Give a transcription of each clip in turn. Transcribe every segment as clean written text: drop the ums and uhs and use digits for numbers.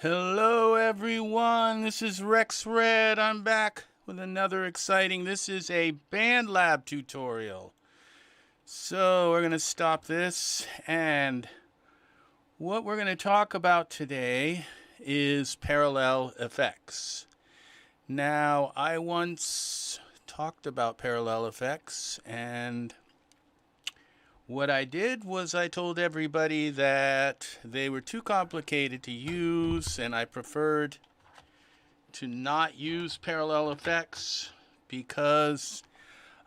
Hello everyone, this is RexRed. I'm back with another exciting, this is a BandLab tutorial. So we're going to stop this, and what we're going to talk about today is parallel effects. Now, I once talked about parallel effects, and what I did was I told everybody that they were too complicated to use, and I preferred to not use parallel effects because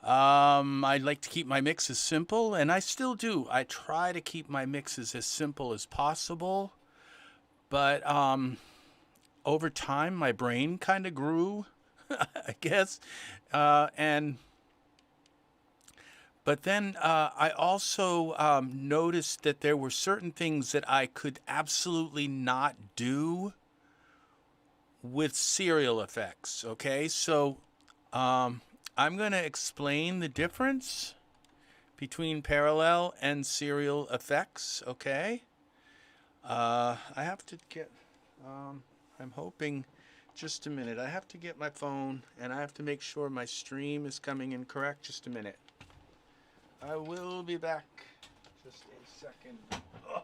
I like to keep my mixes simple, and I still do. I try to keep my mixes as simple as possible, but over time my brain kind of grew, I guess, and but then I also noticed that there were certain things that I could absolutely not do with serial effects. Okay, so I'm going to explain the difference between parallel and serial effects. Okay, I have to get, I'm hoping, just a minute. I have to get my phone and I have to make sure my stream is coming in correct. Just a minute. I will be back. Just a second. Oh.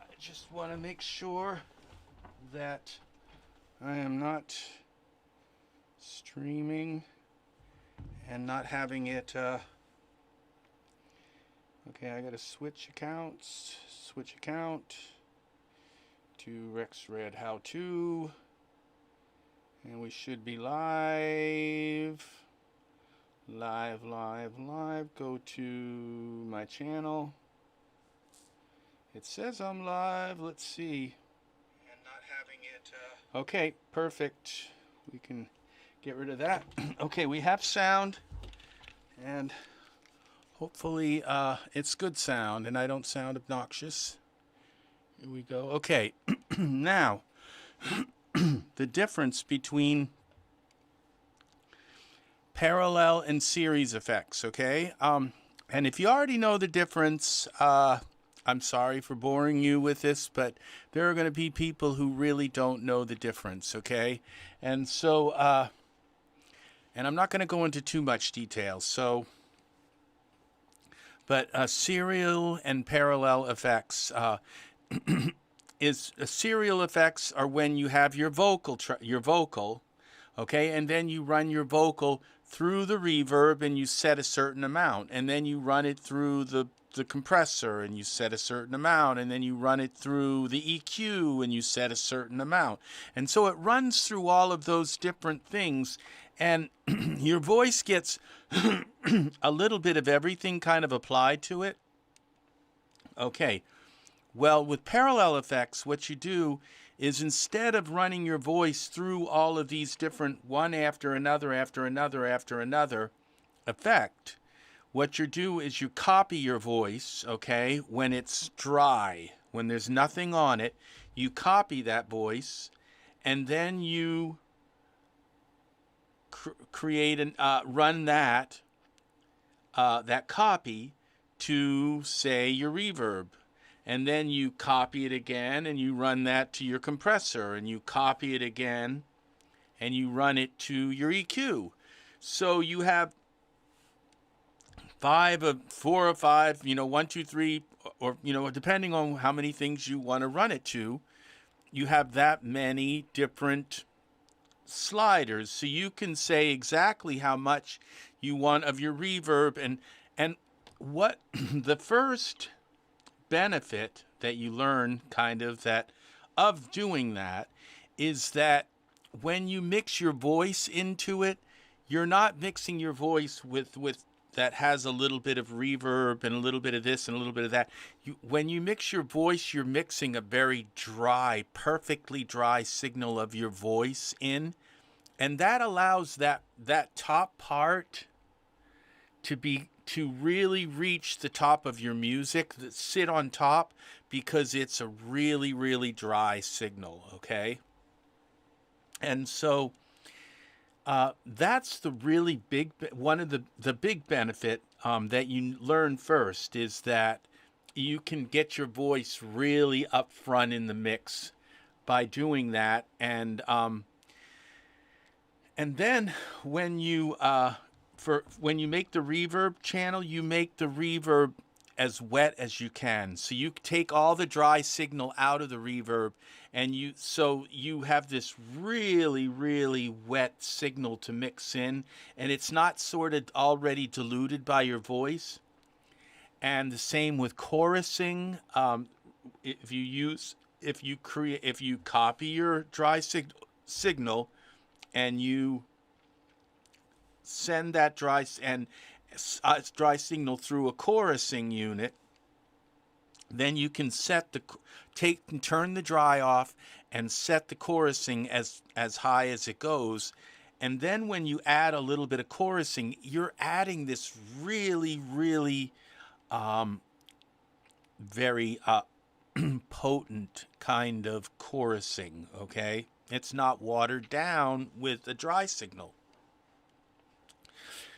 I just want to make sure that I am not streaming and not having it okay, I gotta switch accounts, switch account to RexRed How To, and we should be live. Go to my channel. It says I'm live. Let's see. And not having it. Okay, perfect. We can get rid of that. Okay, we have sound, and hopefully it's good sound and I don't sound obnoxious. Here we go. Okay, now the difference between parallel and series effects, okay? And if you already know the difference, I'm sorry for boring you with this, but there are going to be people who really don't know the difference, okay? And so, and I'm not going to go into too much detail, so, but serial and parallel effects serial effects are when you have your vocal, okay, and then you run your vocal through the reverb and you set a certain amount, and then you run it through the compressor and you set a certain amount, and then you run it through the EQ and you set a certain amount. And so it runs through all of those different things, and your voice gets a little bit of everything kind of applied to it. Okay, well, with parallel effects, what you do is instead of running your voice through all of these different one after another effect, what you do is you copy your voice, okay, when it's dry, when there's nothing on it, you copy that voice, and then you create and run that copy to, say, your reverb. And then you copy it again and you run that to your compressor, and you copy it again and you run it to your EQ. So you have 4 or 5, 1, 2, 3, or, depending on how many things you want to run it to, you have that many different sliders. So you can say exactly how much you want of your reverb, and what the first benefit that you learn of doing that is that when you mix your voice into it, you're not mixing your voice with that has a little bit of reverb and a little bit of this and a little bit of that. When you mix your voice, you're mixing a very dry, perfectly dry signal of your voice in, and that allows that top part to really reach the top of your music, that sit on top, because it's a really, really dry signal, okay? And so that's the really big, one of the big benefit that you learn first is that you can get your voice really up front in the mix by doing that. And then when you when you make the reverb channel, you make the reverb as wet as you can. So you take all the dry signal out of the reverb, and you have this really, really wet signal to mix in, and it's not sort of already diluted by your voice. And the same with chorusing. If you copy your dry signal and you send that dry signal through a chorusing unit, then you can turn the dry off and set the chorusing as high as it goes. And then when you add a little bit of chorusing, you're adding this really, really very potent kind of chorusing, okay? It's not watered down with a dry signal.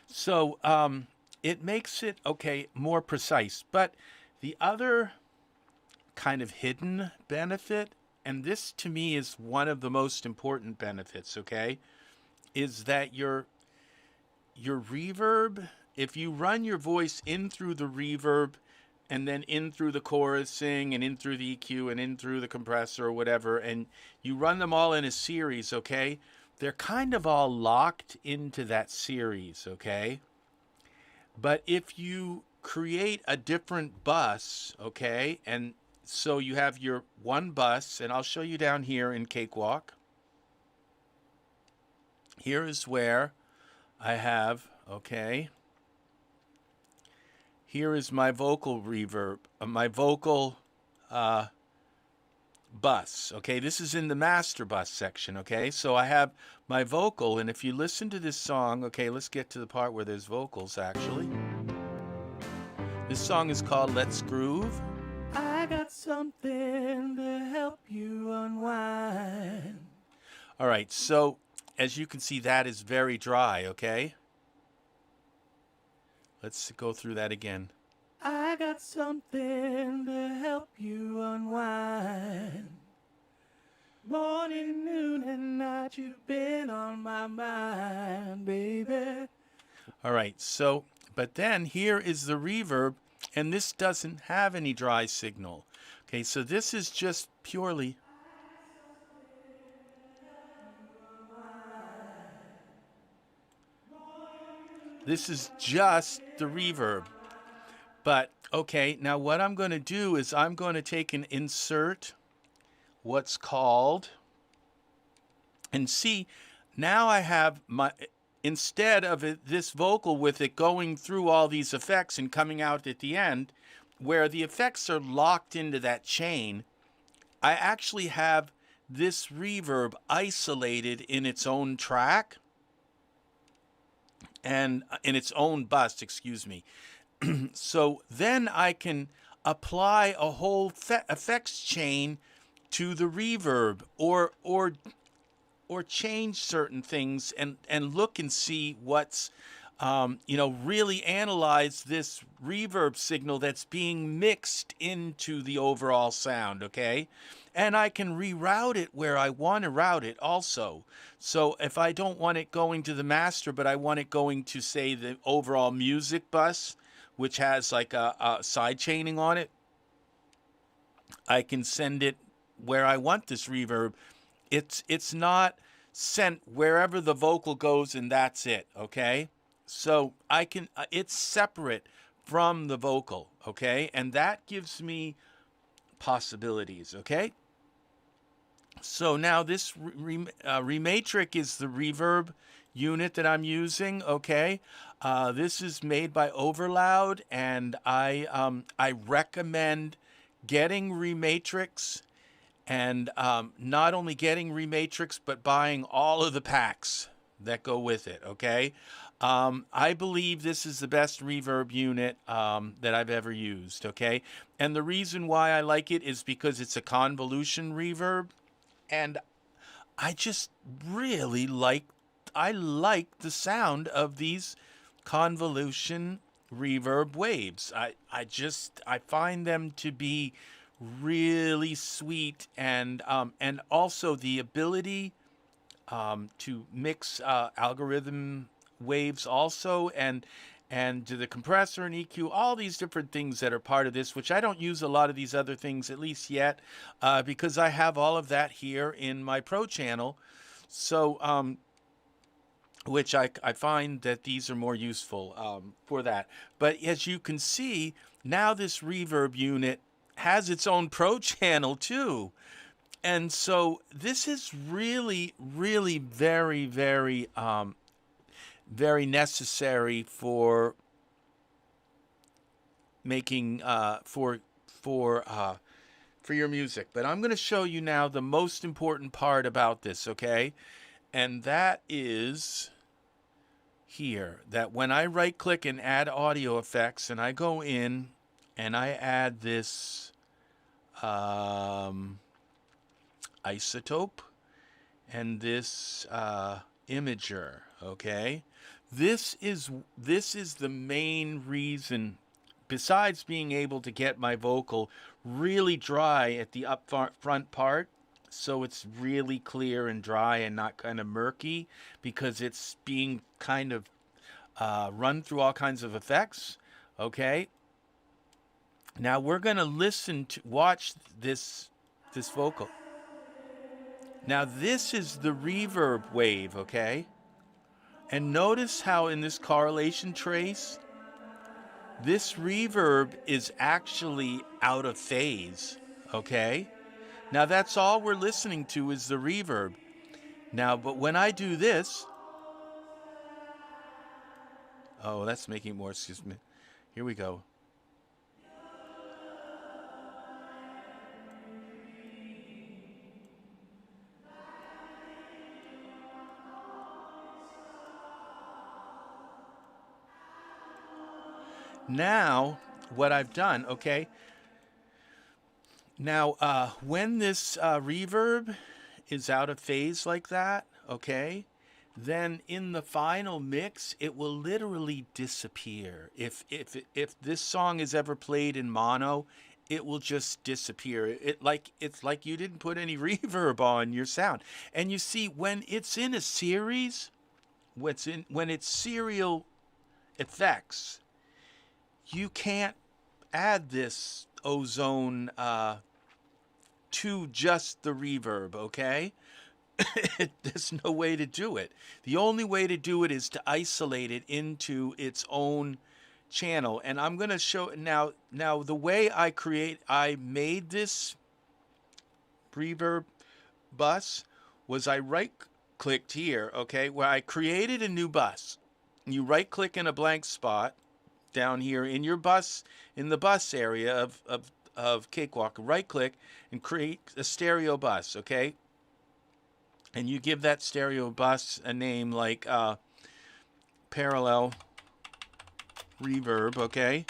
So it makes it, okay, more precise. But the other kind of hidden benefit, and this to me is one of the most important benefits, okay, is that your reverb, if you run your voice in through the reverb and then in through the chorusing and in through the EQ and in through the compressor or whatever, and you run them all in a series, okay, they're kind of all locked into that series, okay? But if you create a different bus, okay, and so you have your one bus, and I'll show you down here in Cakewalk. Here is where I have, okay, here is my vocal reverb, my vocal bus, okay? This is in the master bus section, okay? So I have my vocal, and if you listen to this song, okay, let's get to the part where there's vocals, actually. This song is called Let's Groove. I got something to help you unwind. All right, so as you can see, that is very dry, okay? Let's go through that again. I got something to help you unwind. Morning, noon, and night, you've been on my mind, baby. All right, so, but then here is the reverb, and this doesn't have any dry signal. Okay, so this is just purely. This is just the reverb. But, okay, now what I'm going to do is I'm going to take and insert what's called, and see, now I have my, instead of this vocal with it going through all these effects and coming out at the end, where the effects are locked into that chain, I actually have this reverb isolated in its own track, and in its own bus, excuse me. So then I can apply a whole effects chain to the reverb, or change certain things and look and see what's, really analyze this reverb signal that's being mixed into the overall sound, okay? And I can reroute it where I want to route it also. So if I don't want it going to the master, but I want it going to, say, the overall music bus, which has like a side chaining on it, I can send it where I want this reverb. It's not sent wherever the vocal goes and that's it, okay? So I can, it's separate from the vocal, okay? And that gives me possibilities, okay? So now this REmatrix is the reverb unit that I'm using, okay? This is made by Overloud, and I recommend getting REmatrix, and not only getting REmatrix, but buying all of the packs that go with it, okay? I believe this is the best reverb unit that I've ever used, okay? And the reason why I like it is because it's a convolution reverb, and I just really like, I like the sound of these convolution reverb waves. I find them to be really sweet, and also the ability to mix algorithm waves also, and to the compressor and EQ, all these different things that are part of this, which I don't use a lot of these other things, at least yet, because I have all of that here in my Pro channel. So, which I find that these are more useful for that. But as you can see, now this reverb unit has its own Pro channel too. And so this is really, really very, very, very necessary for making for your music. But I'm going to show you now the most important part about this, okay? And that is here, that when I right click and add audio effects, and I go in and I add this isotope and this imager, okay? This is the main reason, besides being able to get my vocal really dry at the up front part, so it's really clear and dry and not kind of murky, because it's being kind of run through all kinds of effects, okay? Now we're going to watch this vocal. Now this is the reverb wave, okay? And notice how in this correlation trace, this reverb is actually out of phase, okay? Now that's all we're listening to is the reverb. Now, but when I do this, oh, that's making more, excuse me. Here we go. Now, what I've done, okay? Now, when this reverb is out of phase like that, okay, then in the final mix, it will literally disappear. If this song is ever played in mono, it will just disappear. It's like you didn't put any reverb on your sound. And you see, when it's in a series, when it's serial effects, you can't add this ozone to just the reverb, okay? There's no way to do it. The only way to do it is to isolate it into its own channel. And I'm going to show now the way I made this reverb bus was I right clicked here, okay, where I created a new bus. You right click in a blank spot down here in your bus, in the bus area of Cakewalk, right click and create a stereo bus, okay? And you give that stereo bus a name like parallel reverb, okay?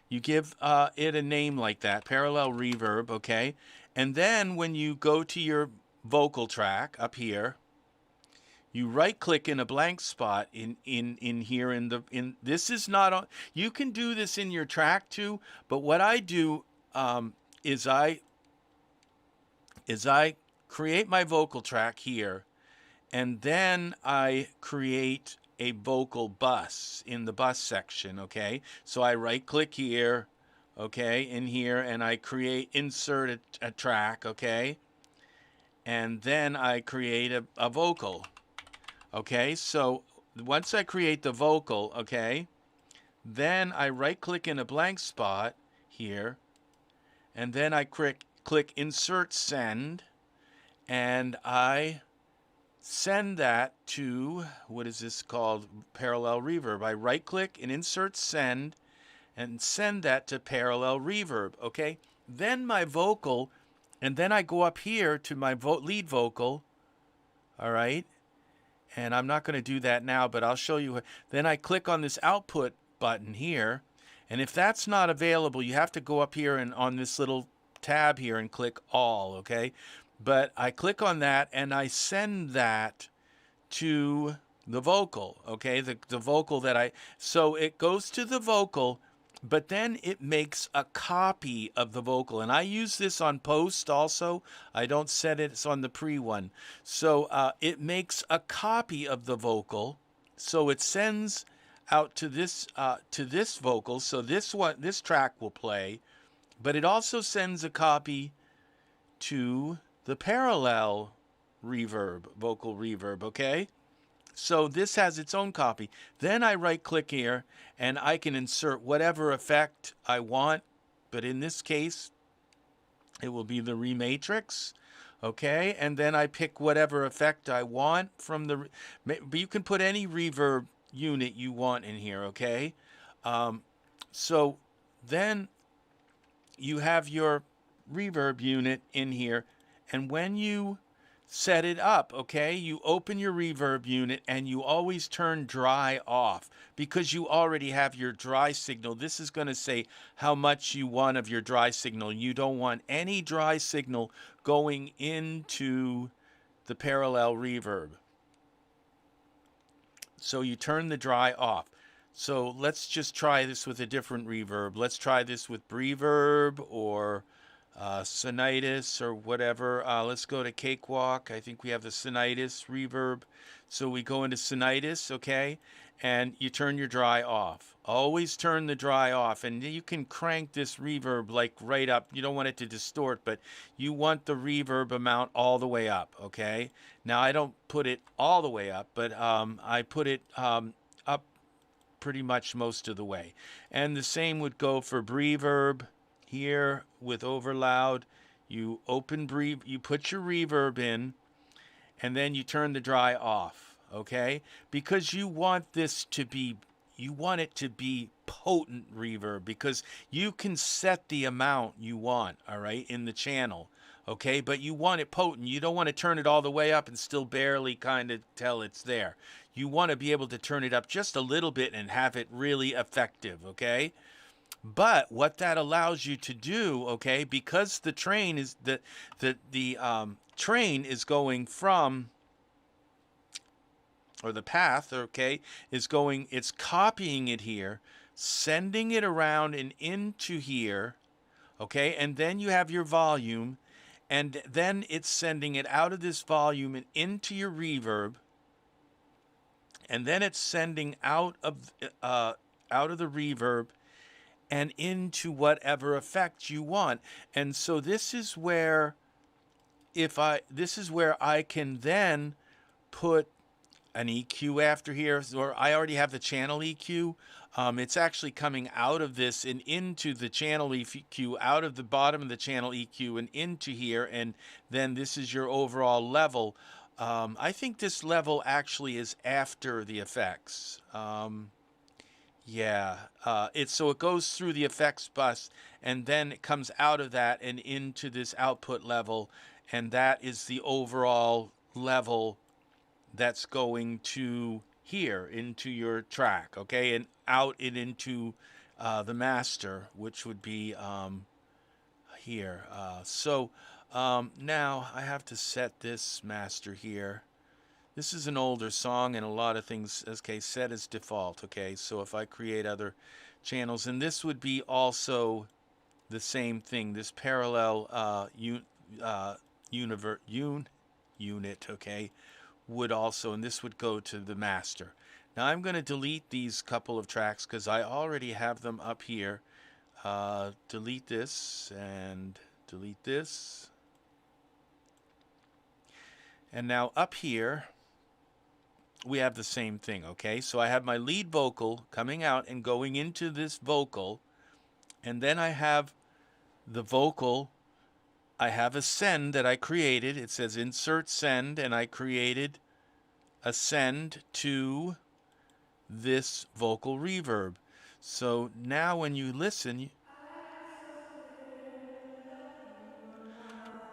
You give it a name like that, parallel reverb, okay? And then when you go to your vocal track up here, you right click in a blank spot in here in this is not on, you can do this in your track too, but what I do is I create my vocal track here, and then I create a vocal bus in the bus section, okay? So I right click here, okay, in here, and I insert a track, okay? And then I create a vocal. Okay, so once I create the vocal, okay, then I right click in a blank spot here, and then I click insert send, and I send that to, what is this called, parallel reverb. I right click and insert send and send that to parallel reverb, okay? Then my vocal, and then I go up here to my lead vocal, all right? And I'm not going to do that now, but I'll show you. Then I click on this output button here. And if that's not available, you have to go up here and on this little tab here and click all, okay? but I click on that and I send that to the vocal, okay? The vocal that so it goes to the vocal, but then it makes a copy of the vocal. And I use this on post also. I don't set it on the pre one. So it makes a copy of the vocal. So it sends out to this vocal. So this track will play, but it also sends a copy to the parallel reverb, vocal reverb, okay? So this has its own copy. Then I right click here and I can insert whatever effect I want, but in this case, it will be the REmatrix, okay? And then I pick whatever effect I want from the, but you can put any reverb unit you want in here, okay? So then you have your reverb unit in here, and when you set it up, okay, you open your reverb unit and you always turn dry off because you already have your dry signal. This is going to say how much you want of your dry signal. You don't want any dry signal going into the parallel reverb. So you turn the dry off. So let's just try this with a different reverb. Let's try this with Breverb or Sonitus or whatever. Let's go to Cakewalk. I think we have the Sonitus reverb. So we go into Sonitus, okay? And you turn your dry off. Always turn the dry off. And you can crank this reverb like right up. You don't want it to distort, but you want the reverb amount all the way up, okay? Now, I don't put it all the way up, but I put it up pretty much most of the way. And the same would go for Breverb. Here with Overloud, you you put your reverb in, and then you turn the dry off, okay? Because you want this to be, you want it to be potent reverb, because you can set the amount you want, all right, in the channel, okay? But you want it potent. You don't want to turn it all the way up and still barely kind of tell it's there. You want to be able to turn it up just a little bit and have it really effective, okay? But what that allows you to do, okay, because the train is the train is going from, or the path, okay, is going, it's copying it here, sending it around and into here, okay, and then you have your volume, and then it's sending it out of this volume and into your reverb, and then it's sending out of the reverb and into whatever effect you want. And so this is where I can then put an EQ after here, or I already have the channel EQ. It's actually coming out of this and into the channel EQ, out of the bottom of the channel EQ and into here, and then this is your overall level. I think this level actually is after the effects. Yeah, so it goes through the effects bus, and then it comes out of that and into this output level, and that is the overall level that's going to here into your track, okay, and out and into the master, which would be here. Now I have to set this master here. This is an older song, and a lot of things, okay, set as default, okay? So if I create other channels, and this would be also the same thing, this parallel unit, okay, would also, and this would go to the master. Now I'm going to delete these couple of tracks because I already have them up here. Delete this and delete this. And now up here, we have the same thing, okay? So I have my lead vocal coming out and going into this vocal, and then I have the vocal. I have a send that I created. It says insert send, and I created a send to this vocal reverb. So now when you listen,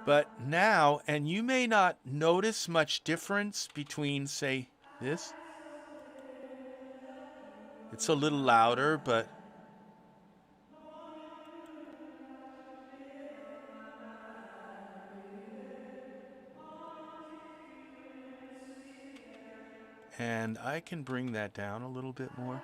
but now, and you may not notice much difference between, say, this. It's a little louder, but And I can bring that down a little bit more.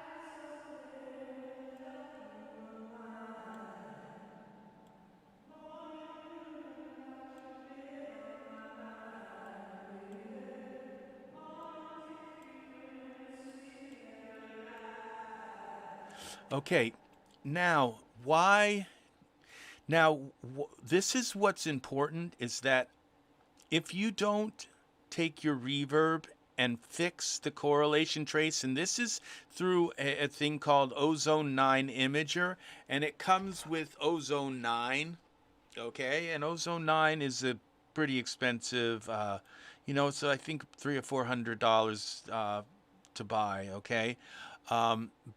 Okay, now why? Now, this is what's important is that if you don't take your reverb and fix the correlation trace, and this is through a thing called Ozone Imager, and it comes with Ozone 9, okay? And Ozone 9 is a pretty expensive, so I think $300 or $400 to buy, okay?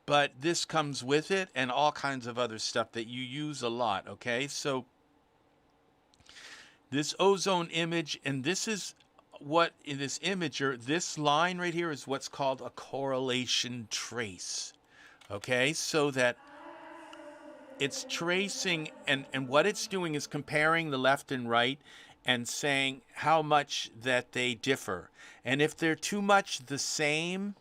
But this comes with it and all kinds of other stuff that you use a lot, okay? So this ozone image, and this is what in this imager, this line right here is what's called a correlation trace, okay? So that it's tracing, and what it's doing is comparing the left and right and saying how much that they differ. And if they're too much the same,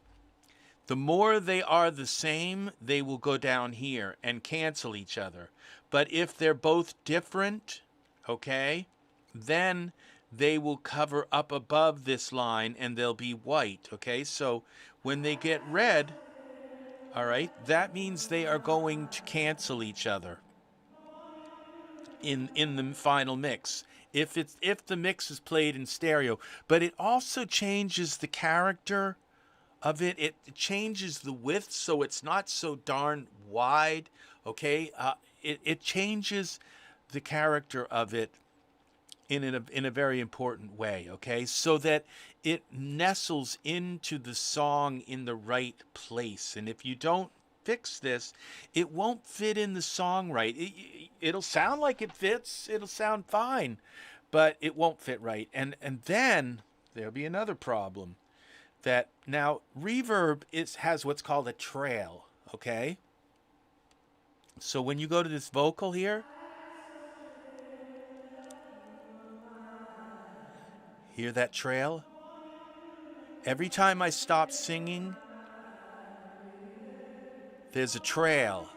the more they are the same, they will go down here and cancel each other. But if they're both different, okay, then they will cover up above this line and they'll be white, okay? So when they get red, all right, that means they are going to cancel each other in the final mix. If the mix is played in stereo, but it also changes the character of it. It changes the width so it's not so darn wide, okay? It changes the character of it in a very important way, okay? So that it nestles into the song in the right place. And if you don't fix this, it won't fit in the song right. It'll sound like it fits, it'll sound fine, but it won't fit right. And then there'll be another problem. That now reverb has what's called a trail, okay? So when you go to this vocal here, hear that trail? Every time I stop singing, there's a trail.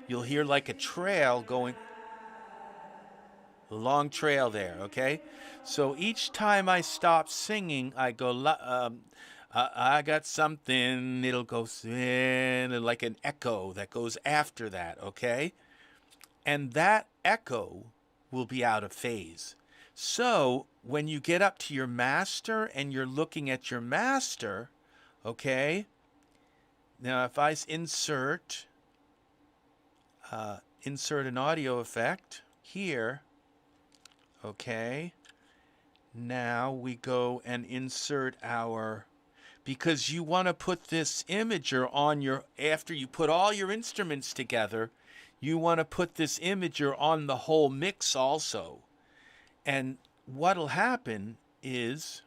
You'll hear like a trail going, a long trail there, okay? So each time I stop singing, I go, I got something, it'll go in like an echo that goes after that, okay? And that echo will be out of phase. So when you get up to your master and you're looking at your master, okay? Now if I insert an audio effect here, okay? Now we go and insert our, because you want to put this imager on your, after you put all your instruments together, you want to put this imager on the whole mix also. And what'll happen is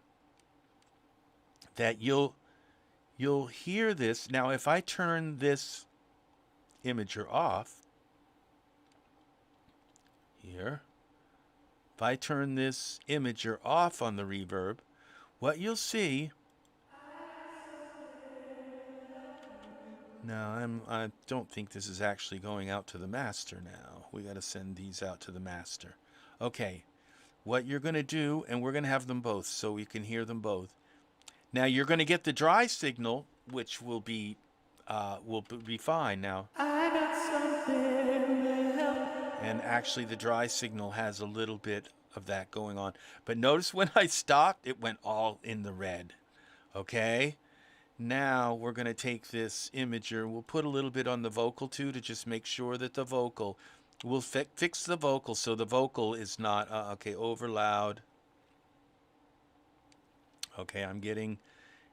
that you'll hear this. Now if I turn this imager off here, if I turn this imager off on the reverb, what you'll see, now I don't think this is actually going out to the master now. We got to send these out to the master. Okay, what you're going to do, and we're going to have them both so we can hear them both. Now you're going to get the dry signal, which will be fine now. I got something to help. And actually the dry signal has a little bit of that going on. But notice when I stopped, it went all in the red. Okay? Now we're going to take this imager, we'll put a little bit on the vocal too to just make sure that the vocal, we'll fix the vocal so the vocal is not, okay, over loud. Okay, I'm getting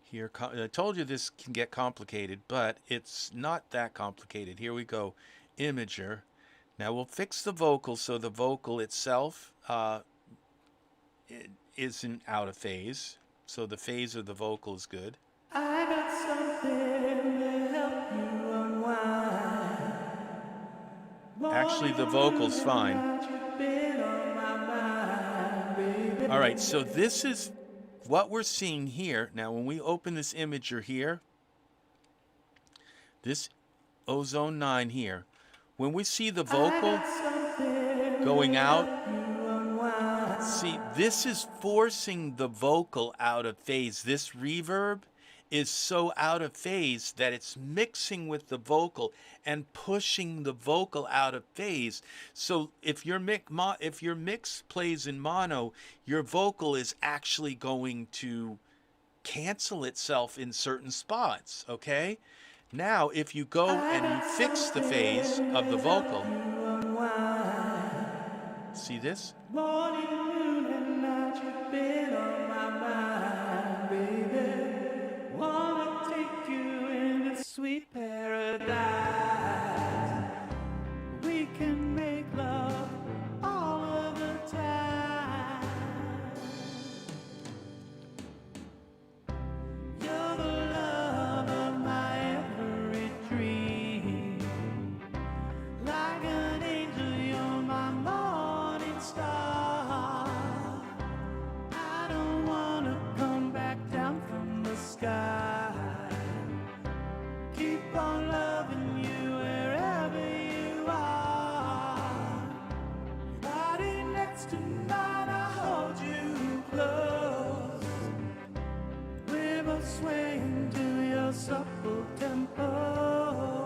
here, I told you this can get complicated, but it's not that complicated. Here we go, imager. Now we'll fix the vocal so the vocal itself it isn't out of phase. So the phase of the vocal is good. I got something to help you unwind. Actually, the vocal's fine. All right, so this is what we're seeing here, now when we open this imager here, this Ozone 9 here, when we see the vocal going out, see, this is forcing the vocal out of phase. This reverb is so out of phase that it's mixing with the vocal and pushing the vocal out of phase. So if your mix plays in mono, your vocal is actually going to cancel itself in certain spots, okay? Now, if you go and you fix the phase of the vocal, see this? Morning, noon, and night, you've been on my mind, baby. Wanna take you into sweet paradise. We can make love all of the time. You're the love of my every dream. Like an angel, you're my morning star. I don't wanna come back down from the sky. Keep on loving you wherever you are. Body next to mine, I hold you close. River swaying to your supple tempo.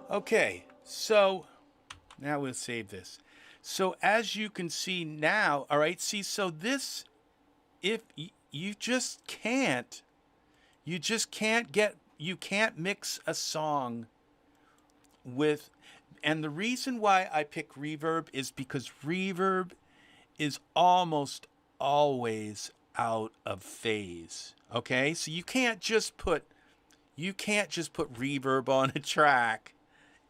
Okay, so now we'll save this. So as you can see now, all right, see, so this, if you just can't mix a song with, and the reason why I pick reverb is because reverb is almost always out of phase, okay? So you can't just put reverb on a track,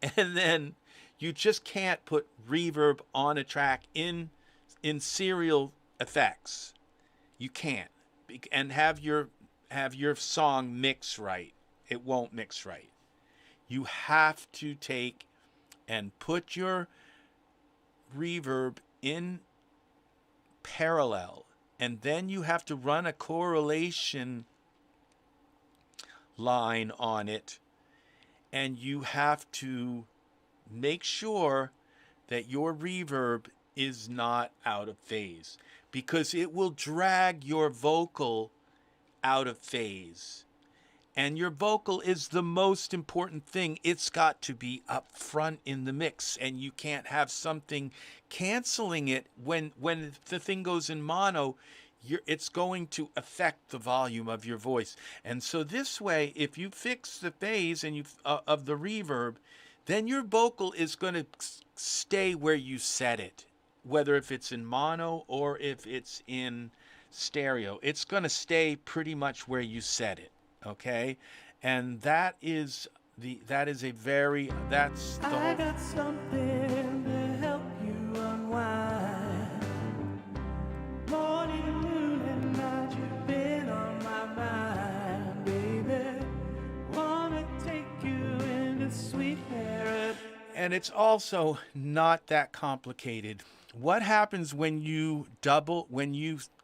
and then you just can't put reverb on a track in serial effects. You can't, and have your song mix right. It won't mix right. You have to take and put your reverb in parallel, and then you have to run a correlation line on it, and you have to make sure that your reverb is not out of phase, because it will drag your vocal out of phase. And your vocal is the most important thing. It's got to be up front in the mix, and you can't have something canceling it when the thing goes in mono. It's going to affect the volume of your voice. And so this way, if you fix the phase and of the reverb, then your vocal is going to stay where you set it, whether if it's in mono or if it's in stereo. It's going to stay pretty much where you set it, okay? And that's the whole. I got something to help you unwind. Morning, noon, and night, you've been on my mind, baby. Wanna take you into sweet paradise. And it's also not that complicated. What happens when you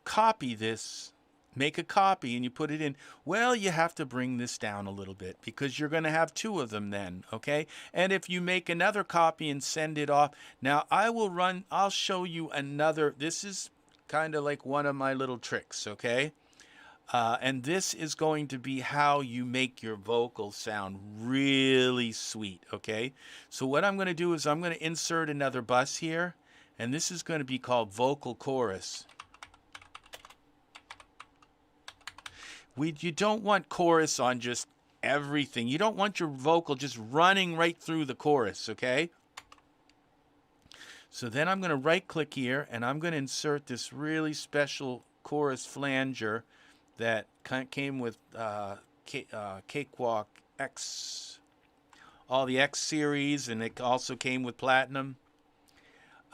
copy this, make a copy and you put it in? Well, you have to bring this down a little bit because you're going to have two of them then, okay? And if you make another copy and send it off, now I'll show you another. This is kind of like one of my little tricks, okay? And this is going to be how you make your vocal sound really sweet, okay? So what I'm going to do is I'm going to insert another bus here, and this is going to be called vocal chorus. You don't want chorus on just everything. You don't want your vocal just running right through the chorus, okay? So then I'm going to right-click here, and I'm going to insert this really special chorus flanger that came with Cakewalk X, all the X series, and it also came with Platinum.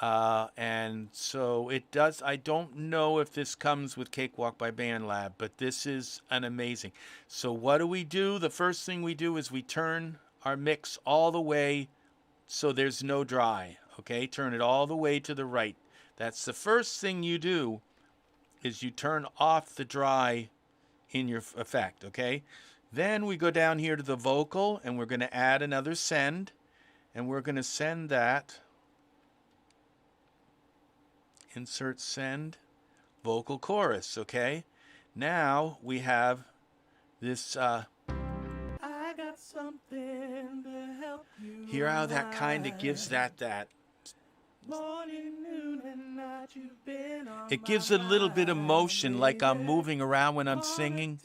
And so it does. I don't know if this comes with Cakewalk by BandLab, but this is an amazing. So what do? The first thing we do is we turn our mix all the way so there's no dry. Okay, turn it all the way to the right. That's the first thing you do is you turn off the dry in your effect, okay? Then we go down here to the vocal, and we're going to add another send, and we're going to send that. Insert send, vocal chorus, okay? Now we have this, I got something to help you. Hear how that kind of gives that morning, noon, and night, you've been on it gives a little bit of motion, like I'm moving around when I'm singing.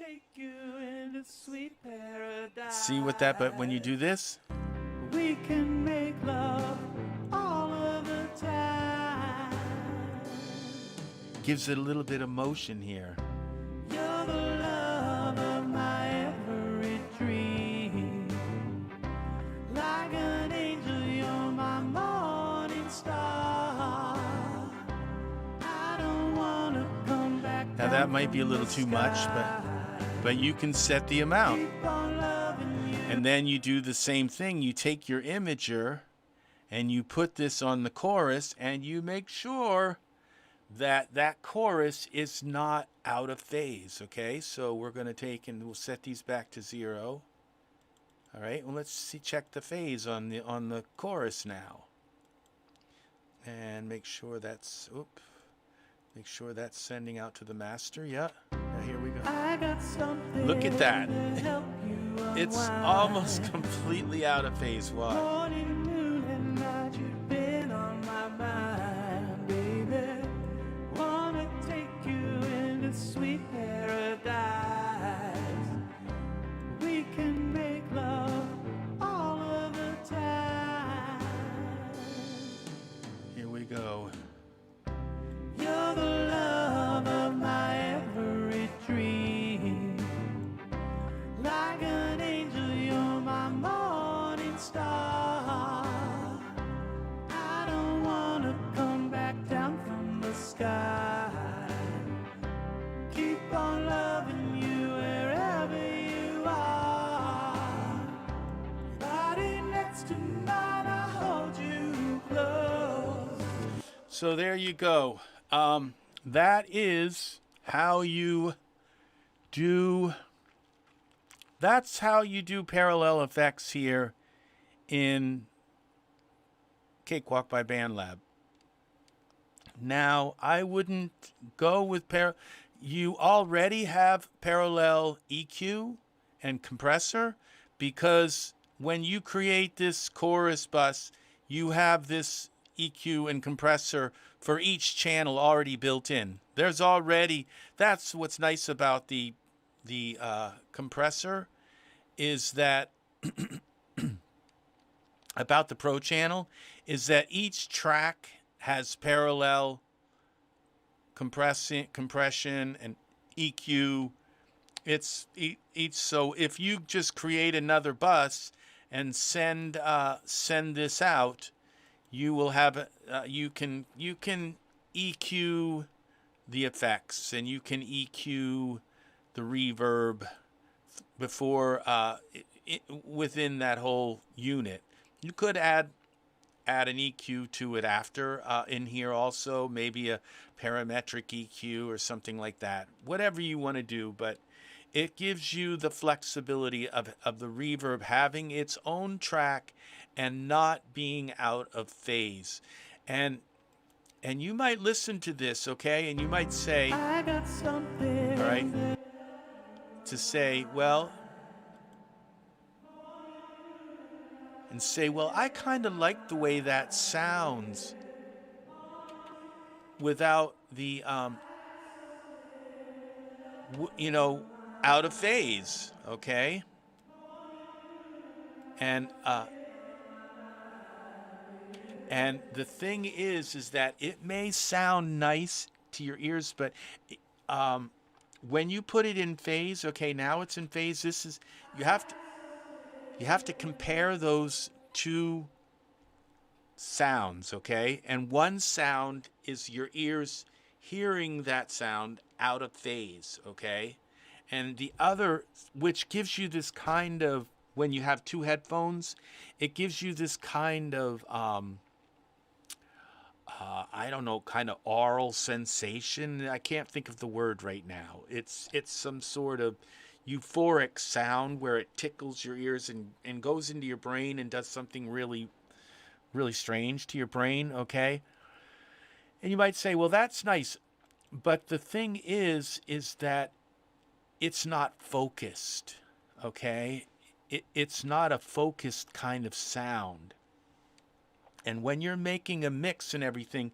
See what that, but when you do this, we can make love all of the time. Gives it a little bit of motion here. You're the love of my every dream. Like an angel, you're my morning star. I don't wanna come back. Now that might be a little too much, but you can set the amount. And then you do the same thing. You take your imager and you put this on the chorus, and you make sure that that chorus is not out of phase, okay? So we're going to take and we'll set these back to 0. All right, well, let's see, check the phase on the chorus now. And make sure that's, make sure that's sending out to the master. Yeah, here we go. Look at that. It's almost completely out of phase. Why? Sweet paradise. We can make love all of the time. Here we go. You're the love of my every dream. Like an angel, you're my morning star. I don't wanna come back down from the sky. Keep on loving you wherever you are. Body next to mine, I hold you close. So there you go. That is how you do. That's how you do parallel effects here in Cakewalk by BandLab. Now, I wouldn't go with you already have parallel EQ and compressor, because when you create this chorus bus, you have this EQ and compressor for each channel already built in. There's already, that's what's nice about the compressor, is that about the ProChannel, is that each track has parallel compression and EQ. It's each. So if you just create another bus and send this out, you will have you can EQ the effects, and you can EQ the reverb before within that whole unit. You could add an EQ to it after in here also, maybe a parametric EQ or something like that. Whatever you want to do, but it gives you the flexibility of the reverb having its own track and not being out of phase. And you might listen to this, okay, and you might say, I got something, all right, to say, well, and say, well, I kind of like the way that sounds without the, out of phase, okay? And the thing is that it may sound nice to your ears, but when you put it in phase, okay, now it's in phase. This is, you have to compare those two sounds, okay? And one sound is your ears hearing that sound out of phase, okay? And the other, which gives you this kind of, when you have two headphones, it gives you this kind of I don't know, kind of aural sensation. I can't think of the word right now. It's some sort of euphoric sound where it tickles your ears and goes into your brain and does something really, really strange to your brain, okay? And you might say, well, that's nice. But the thing is that it's not focused, okay? It's not a focused kind of sound. And when you're making a mix and everything,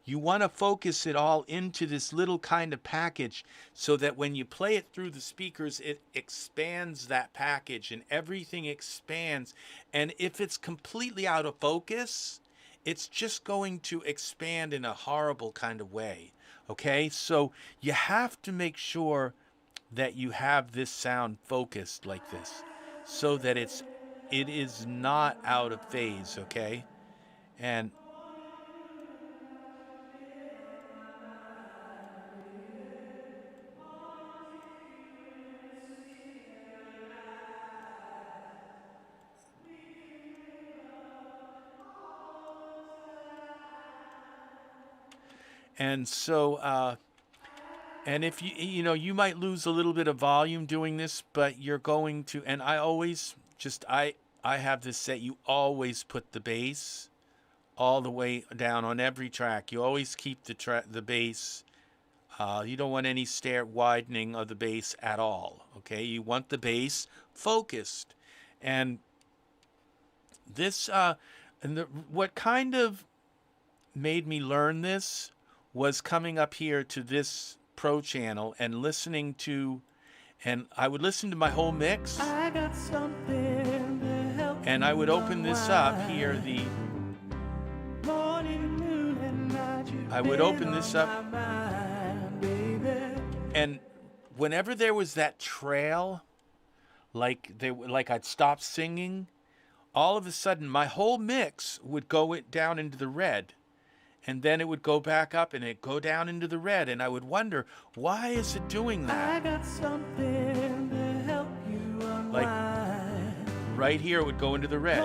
you want to focus it all into this little kind of package so that when you play it through the speakers, it expands that package and everything expands. And if it's completely out of focus, it's just going to expand in a horrible kind of way. Okay, so you have to make sure that you have this sound focused like this so that it is not out of phase, okay? And and so and if you know, you might lose a little bit of volume doing this, but you're going to, and I always just I have this set. You always put the bass all the way down on every track. You always keep the bass. You don't want any widening of the bass at all. Okay, you want the bass focused, and this what kind of made me learn this was coming up here to this Pro channel and listening to, and I would listen to my whole mix, and I would open this up here, I would open this up, and whenever there was that trail, like I'd stop singing, all of a sudden my whole mix would go down into the red. And then it would go back up and it'd go down into the red. And I would wonder, why is it doing that? I got something to help you unwind. Like right here it would go into the red.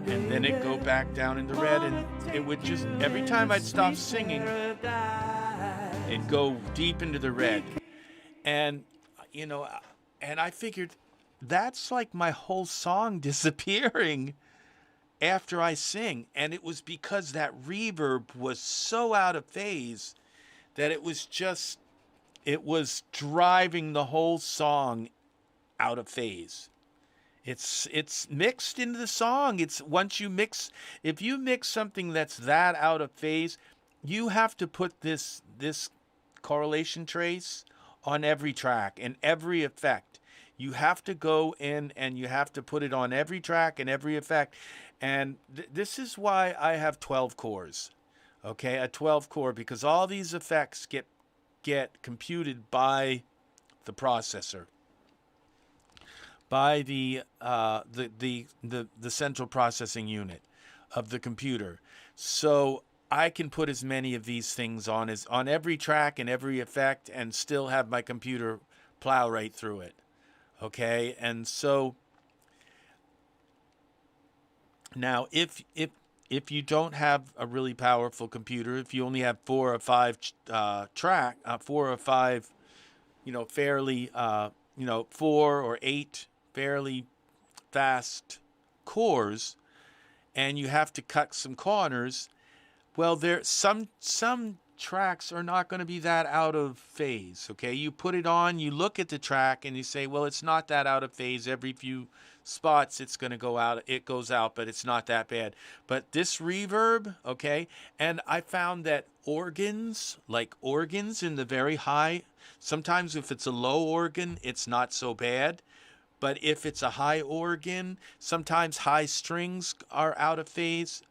And then it'd go back down in the red. And it would just, every time I'd stop singing, it'd go deep into the red. And, you know, and I figured that's like my whole song disappearing after I sing. And it was because that reverb was so out of phase that it was driving the whole song out of phase. It's mixed into the song. It's once you mix, if you mix something that's that out of phase, you have to put this correlation trace on every track and every effect. You have to go in and you have to put it on every track and every effect. And this is why I have 12 cores, okay? A 12 core, because all these effects get computed by the processor, by the central processing unit of the computer. So I can put as many of these things on every track and every effect and still have my computer plow right through it, okay? And so now, if you don't have a really powerful computer, if you only have 4 or 5 4 or 5, you know, fairly, 4 or 8 fairly fast cores, and you have to cut some corners, well, there some tracks are not going to be that out of phase. Okay, you put it on, you look at the track, and you say, well, it's not that out of phase. Every few spots it's going to go out, it goes out, but it's not that bad. But this reverb, okay, and I found that organs, like organs in the very high, sometimes if it's a low organ, it's not so bad. But if it's a high organ, sometimes high strings are out of phase.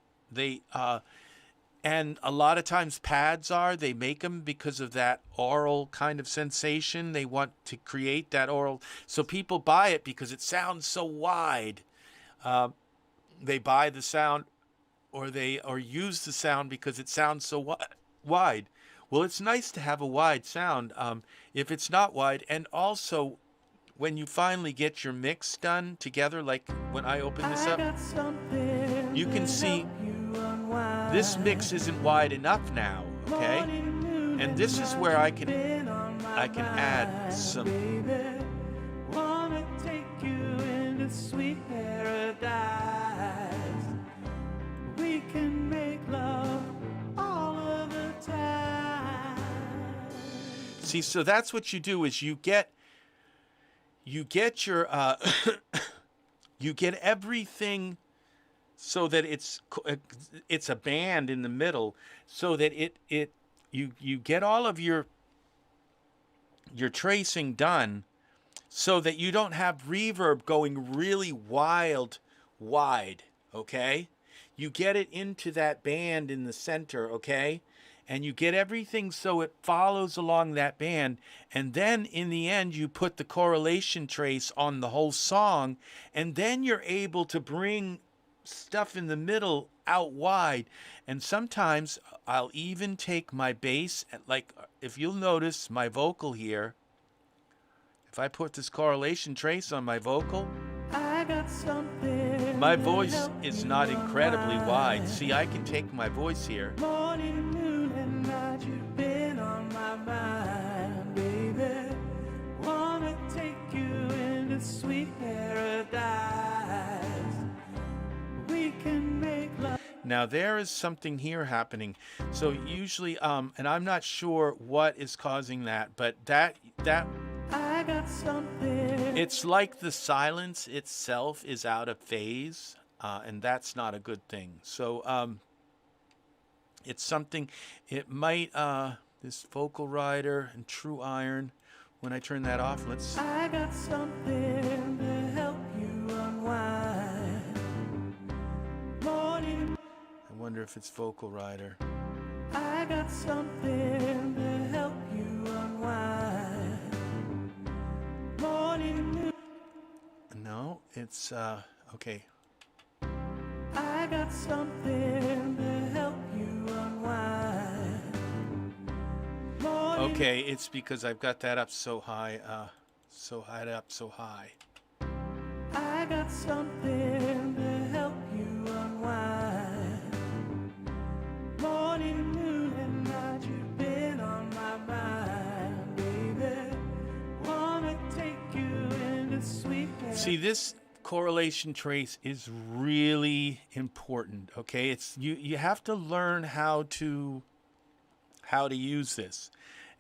And a lot of times pads they make them because of that aural kind of sensation. They want to create that aural. So people buy it because it sounds so wide. They buy the sound or use the sound because it sounds so wide. Well, it's nice to have a wide sound if it's not wide. And also, when you finally get your mix done together, like when I open this up, you can see this mix isn't wide enough now, okay? And this is where I can add some. Wanna take you into sweet paradise. We can make love all of the time. See, so that's what you do is you get your you get everything so that it's a band in the middle, so that you get all of your tracing done, so that you don't have reverb going really wide, okay? You get it into that band in the center, okay? And you get everything so it follows along that band, and then in the end you put the correlation trace on the whole song, and then you're able to bring stuff in the middle out wide. And sometimes I'll even take my bass, like if you'll notice my vocal here, if I put this correlation trace on my vocal, my voice is not incredibly wide. See, I can take my voice here. Morning, noon, and night, you've been on my mind, baby. Wanna take you into sweet paradise. We can make love. Now there is something here happening. So usually, and I'm not sure what is causing that, but that I got something. it's like the silence itself is out of phase, and that's not a good thing. So it's something, it might, this vocal rider and true iron, when I turn that off, let's... I got something to help you unwind. Morning. I wonder if it's vocal rider. I got something to help you unwind. Morning, noon. No, it's, okay. I got something to help you unwind. Morning. Okay, it's because I've got that up so high, so high. I got something to help you unwind. Morning, noon, and night, you've been on my mind, baby. Wanna take you into sweet paradise. See, this correlation trace is really important, okay? It's you have to learn how to use this.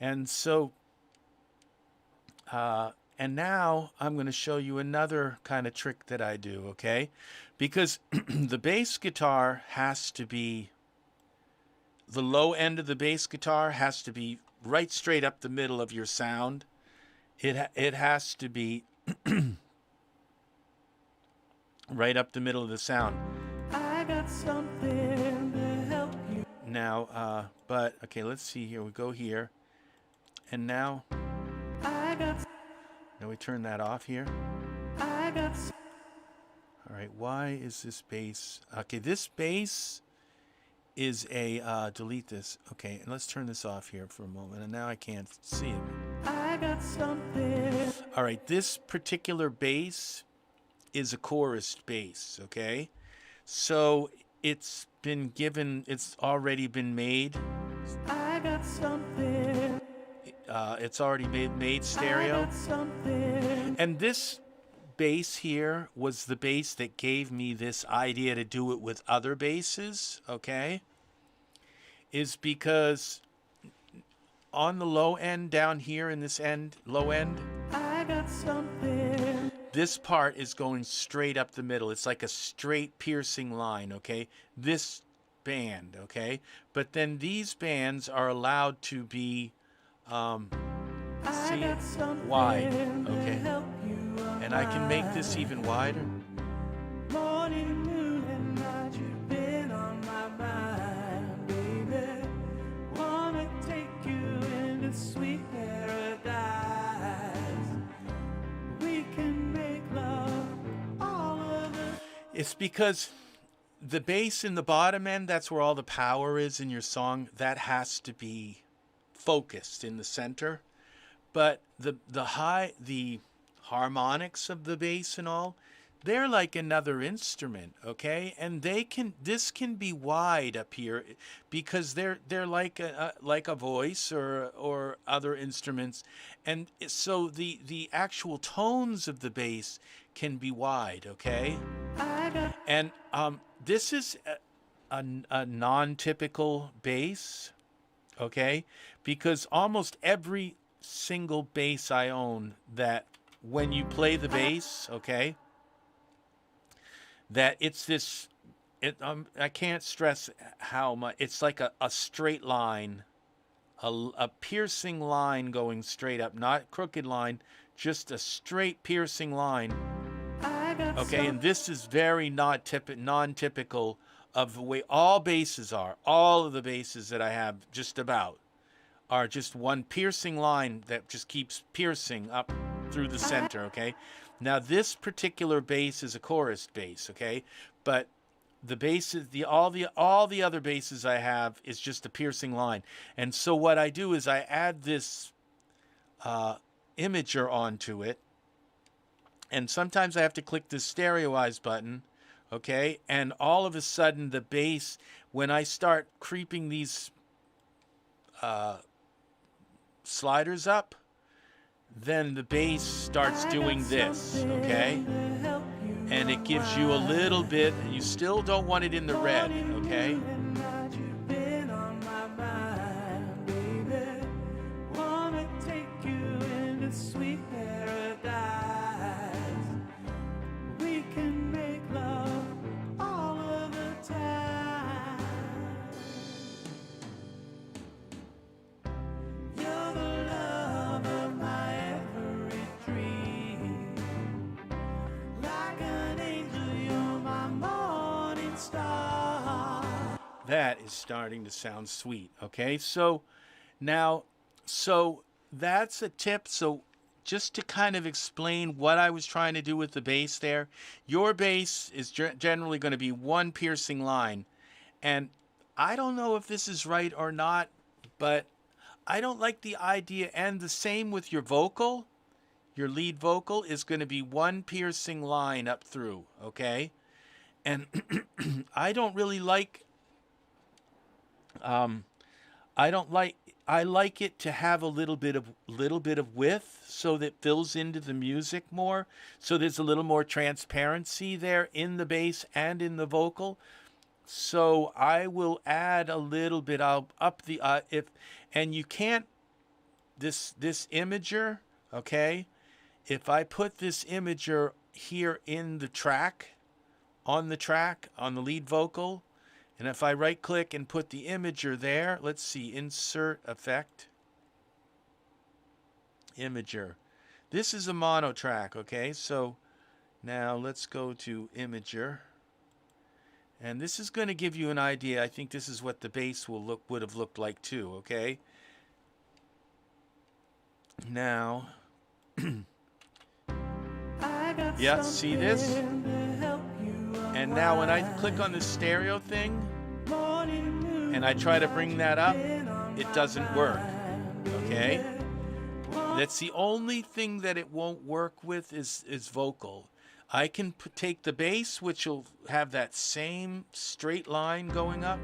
And so and now I'm going to show you another kind of trick that I do, okay? Because the bass guitar has to be, the low end of the bass guitar has to be right straight up the middle of your sound. It has to be right up the middle of the sound. I got something to help you. Now, but, okay, let's see here. We go here. And now, I got. now we turn that off here. I got. All right, why is this bass? Okay, this bass is a, delete this. Okay, and let's turn this off here for a moment. And now I can't see it. I got something. All right, this particular bass is a chorus bass, okay? So it's been given, it's already been made. I got something. It's already made stereo. I got something. And this bass here was the bass that gave me this idea to do it with other basses, okay? Is because on the low end down here in this end, low end, I got something. this part is going straight up the middle. It's like a straight piercing line, okay? This band, okay? But then these bands are allowed to be see, wide, okay? And I can make this even wider. Morning, noon, and night, you've been on my mind, baby. Wanna take you into sweet paradise. We can make love all of the. It's because the bass in the bottom end, that's where all the power is in your song. That has to be focused in the center. But the harmonics of the bass and all, they're like another instrument, okay? And this can be wide up here because they're like a voice or other instruments, and so the actual tones of the bass can be wide, okay? And this is a non-typical bass, okay? Because almost every single bass I own, that when you play the bass, okay, that it's this, I can't stress how much, it's like a straight line, a piercing line going straight up, not crooked line, just a straight piercing line. Okay, and this is very non-typical of the way all basses are. All of the basses that I have, just about, are just one piercing line that just keeps piercing up through the center, okay? Now this particular bass is a chorus bass, okay? But the bass is all the other basses I have is just a piercing line. And so what I do is I add this imager onto it. And sometimes I have to click the Stereoize button, okay? And all of a sudden the bass, when I start creeping these sliders up, then the bass starts doing this, okay? And it gives you a little bit, you still don't want it in the red, okay? That is starting to sound sweet, okay? So now, so that's a tip. So just to kind of explain what I was trying to do with the bass there, your bass is generally going to be one piercing line. And I don't know if this is right or not, but I don't like the idea. And the same with your vocal. Your lead vocal is going to be one piercing line up through, okay? And I don't really like... I like it to have a little bit of width, so that it fills into the music more. So there's a little more transparency there in the bass and in the vocal. So I will add a little bit. I'll up the and you can't, this imager, okay? If I put this imager here in the track, on the lead vocal, and if I right click and put the imager there, let's see, insert effect, imager. This is a mono track, okay? So now let's go to imager. And this is going to give you an idea. I think this is what the bass would have looked like too, okay? Now, yeah, see this? And now when I click on the stereo thing and I try to bring that up, it doesn't work, okay? That's the only thing that it won't work with is vocal. I can take the bass, which will have that same straight line going up.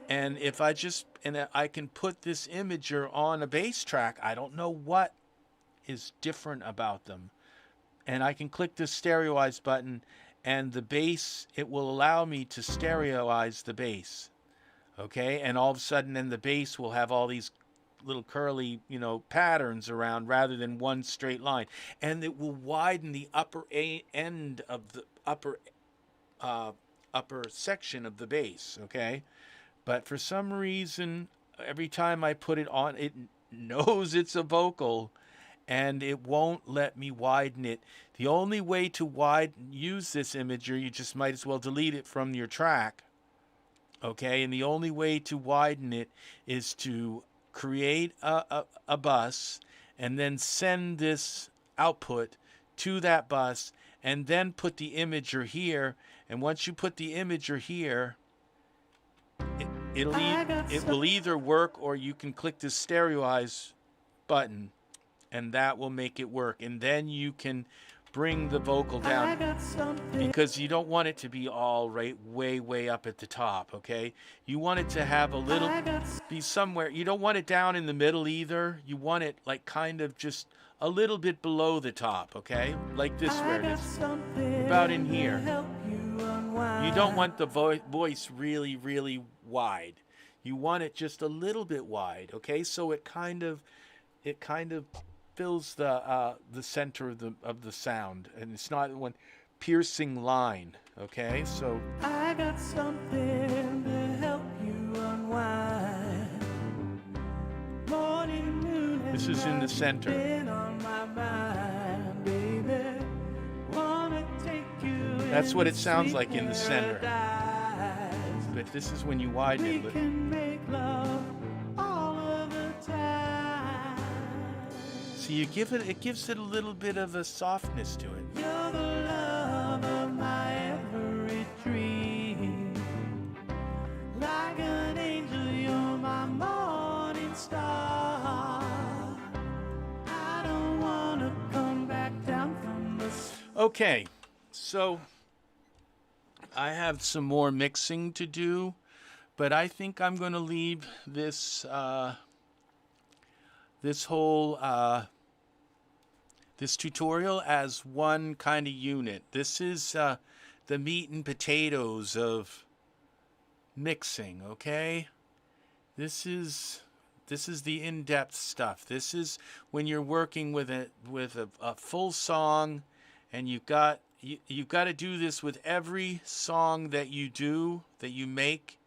And if I can put this imager on a bass track, I don't know what is different about them. And I can click the Stereoize button, and the bass, it will allow me to stereoize the bass, okay? And all of a sudden, then the bass will have all these little curly, patterns around rather than one straight line. And it will widen the upper end of the upper section of the bass, okay? But for some reason, every time I put it on, it knows it's a vocal, and it won't let me widen it. The only way to use this imager, you just might as well delete it from your track, okay? And the only way to widen it is to create a bus and then send this output to that bus, and then put the imager here. And once you put the imager here, it will either work, or you can click the Stereoize button, and that will make it work. And then you can bring the vocal down, because you don't want it to be all right way up at the top, okay? You want it to have a little, be somewhere. You don't want it down in the middle either. You want it like kind of just a little bit below the top, okay? Like this, where it is about in here. You don't want the voice really wide. You want it just a little bit wide, okay? So it kind of fills the center of the sound, and it's not one piercing line, okay? So I got something to help you unwind. Morning, noon, and this is in the center. been on my mind, baby. Wanna take you That's what it into sounds sweet like in the center. paradise. But this is when you widen We it. can make love all of the time. So you give it, it gives it a little bit of a softness to it. You're the love of my every dream. Like an angel, you're my morning star. I don't wanna come back down from the Okay, so I have some more mixing to do, but I think I'm going to leave this this whole this tutorial as one kind of unit. This is the meat and potatoes of mixing, okay? This is the in-depth stuff. This is when you're working with a full song, and you've got to do this with every song that you do, that you make,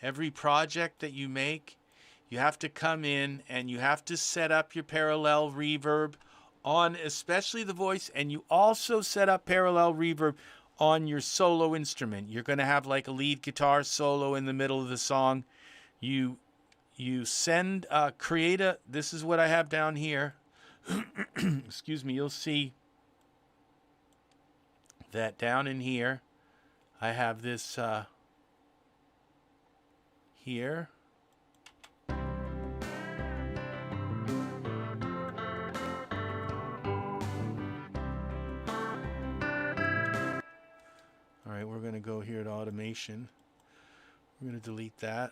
every project that you make. You have to come in and you have to set up your parallel reverb on especially the voice, and you also set up parallel reverb on your solo instrument. You're going to have like a lead guitar solo in the middle of the song. You send create a, this is what I have down here. Excuse me, you'll see that down in here I have this here. All right, we're going to go here to automation. We're going to delete that.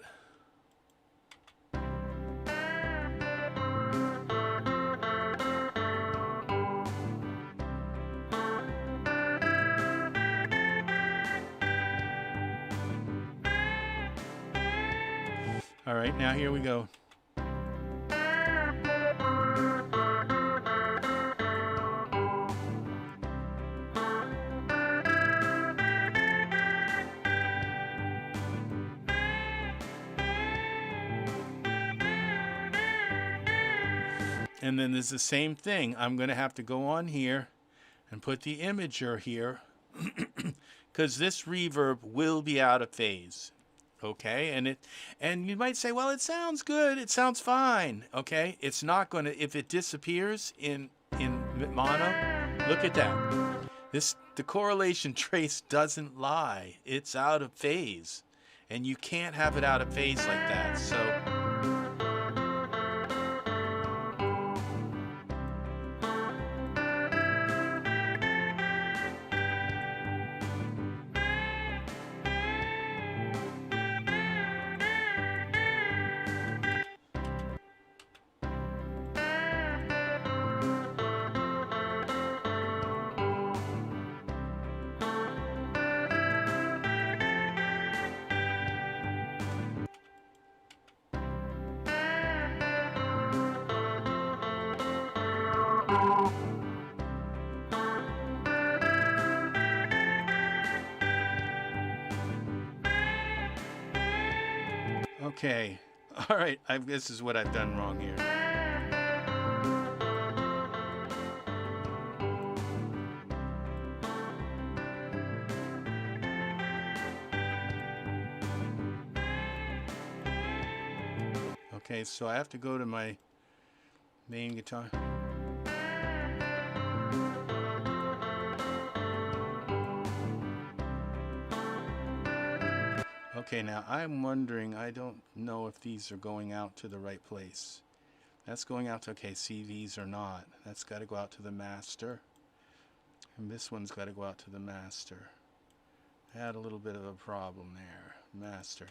All right, now here we go. And then there's the same thing. I'm going to have to go on here and put the imager here because this reverb will be out of phase. Okay, and you might say, well, it sounds good, it sounds fine. Okay, it's not going to, if it disappears in mono, look at that. The correlation trace doesn't lie. It's out of phase, and you can't have it out of phase like that. So okay, all right, this is what I've done wrong here. Okay, so I have to go to my main guitar. Okay, now I'm wondering, I don't know if these are going out to the right place. That's going out to, okay, see, these are not. That's got to go out to the master. And this one's got to go out to the master. I had a little bit of a problem there. Master.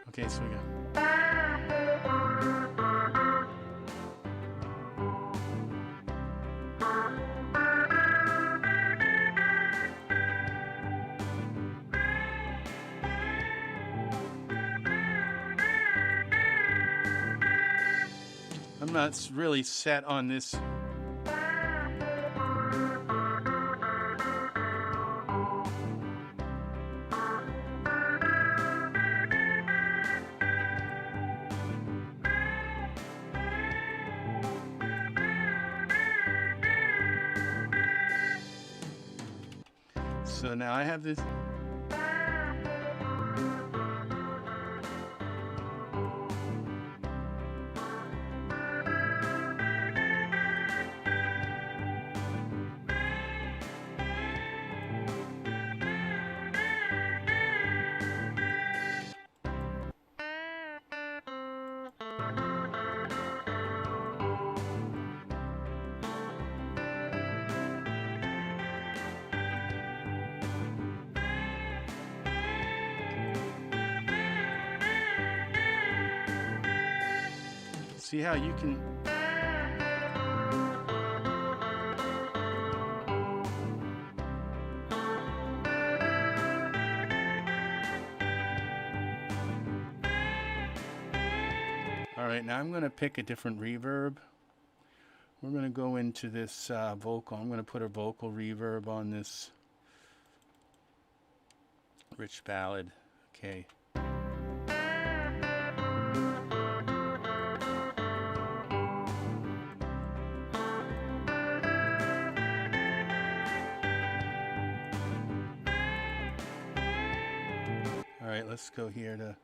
Okay, so we go. I'm not really set on this. So now I have this. See how you can. All right, now I'm going to pick a different reverb. We're going to go into this vocal. I'm going to put a vocal reverb on this rich ballad. Okay. All right, let's go here to.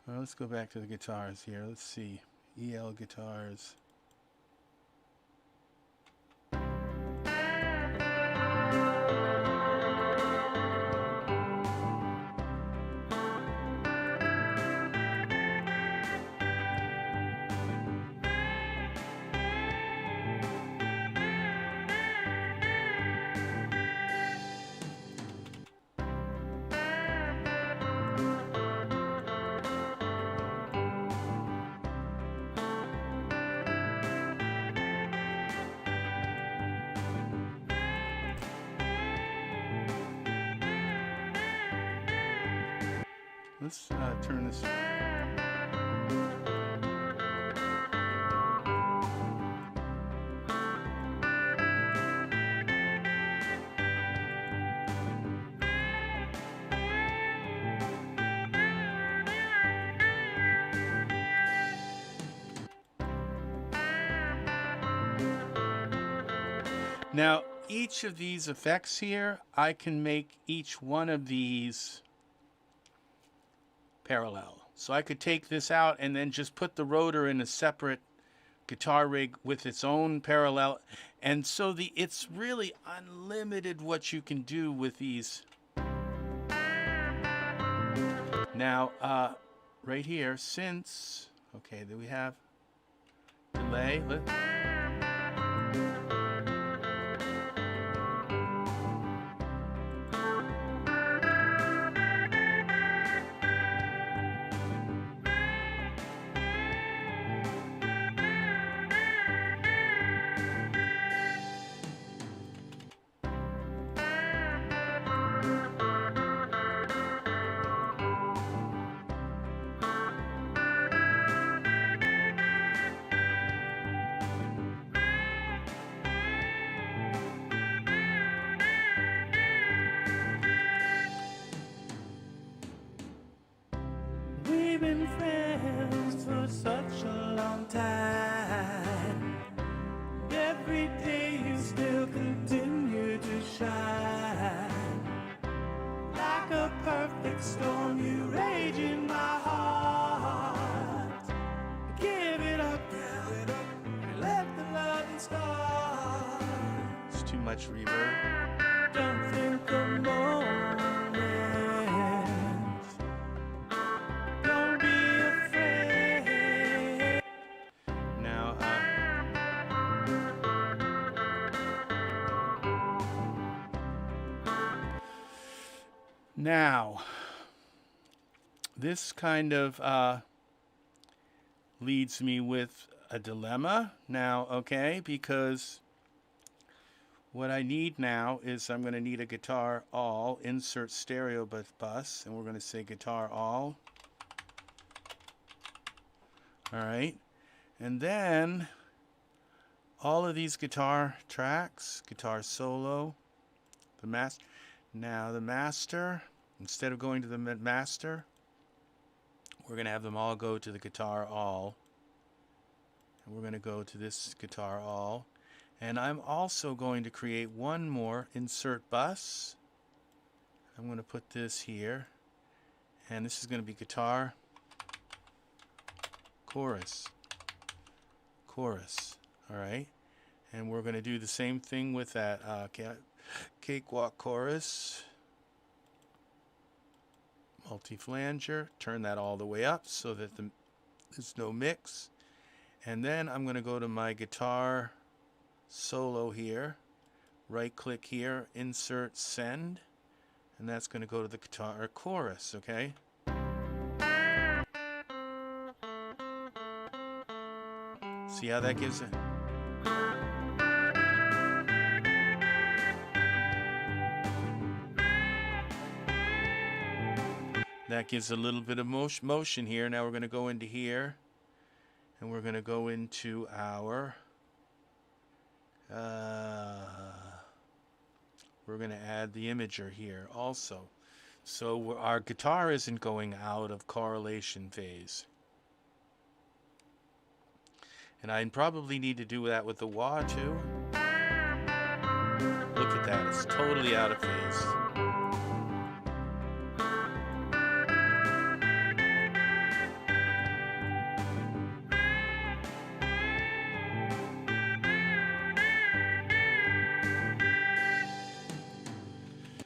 Let's go back to the guitars here. Let's see. EL guitars. Let's turn this. Now, each of these effects here, I can make each one of these parallel. So I could take this out and then just put the rotor in a separate guitar rig with its own parallel. And so it's really unlimited what you can do with these. Now, right here, since, okay, then we have delay. been friends for such a long time. Every day you still continue to shine. Like a perfect storm you rage in my heart. Give it up, let the loving start. It's too much reverb. Don't think a moment. Don't be afraid. Now, this kind of leads me with a dilemma now, okay, because what I need now is I'm going to need a guitar all, insert stereo bus, and we're going to say guitar all. All right, and then all of these guitar tracks, guitar solo, the master. Now the master, instead of going to the master, we're going to have them all go to the guitar all. And we're going to go to this guitar all. And I'm also going to create one more insert bus. I'm going to put this here. And this is going to be guitar, chorus, chorus. All right. And we're going to do the same thing with that Cakewalk chorus, multi-flanger, turn that all the way up so that there's no mix. And then I'm going to go to my guitar solo here, right click here, insert send, and that's going to go to the guitar chorus, okay? See how that gives it? That gives a little bit of motion here. Now we're going to go into here, and we're going to go into our, we're going to add the imager here also. So our guitar isn't going out of correlation phase. And I probably need to do that with the wah too. Look at that, it's totally out of phase.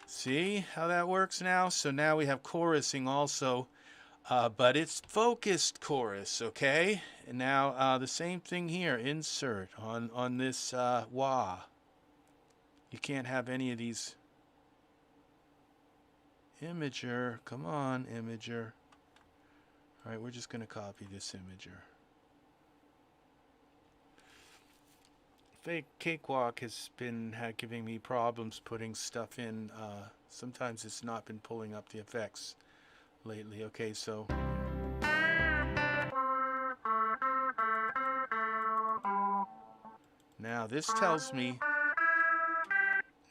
See how that works now? So now we have chorusing also, but it's focused chorus, okay? And now the same thing here, insert on this wah. You can't have any of these. Imager, come on, imager. All right, we're just going to copy this imager. Cakewalk has been giving me problems putting stuff in. Sometimes it's not been pulling up the effects lately. Okay, so now this tells me,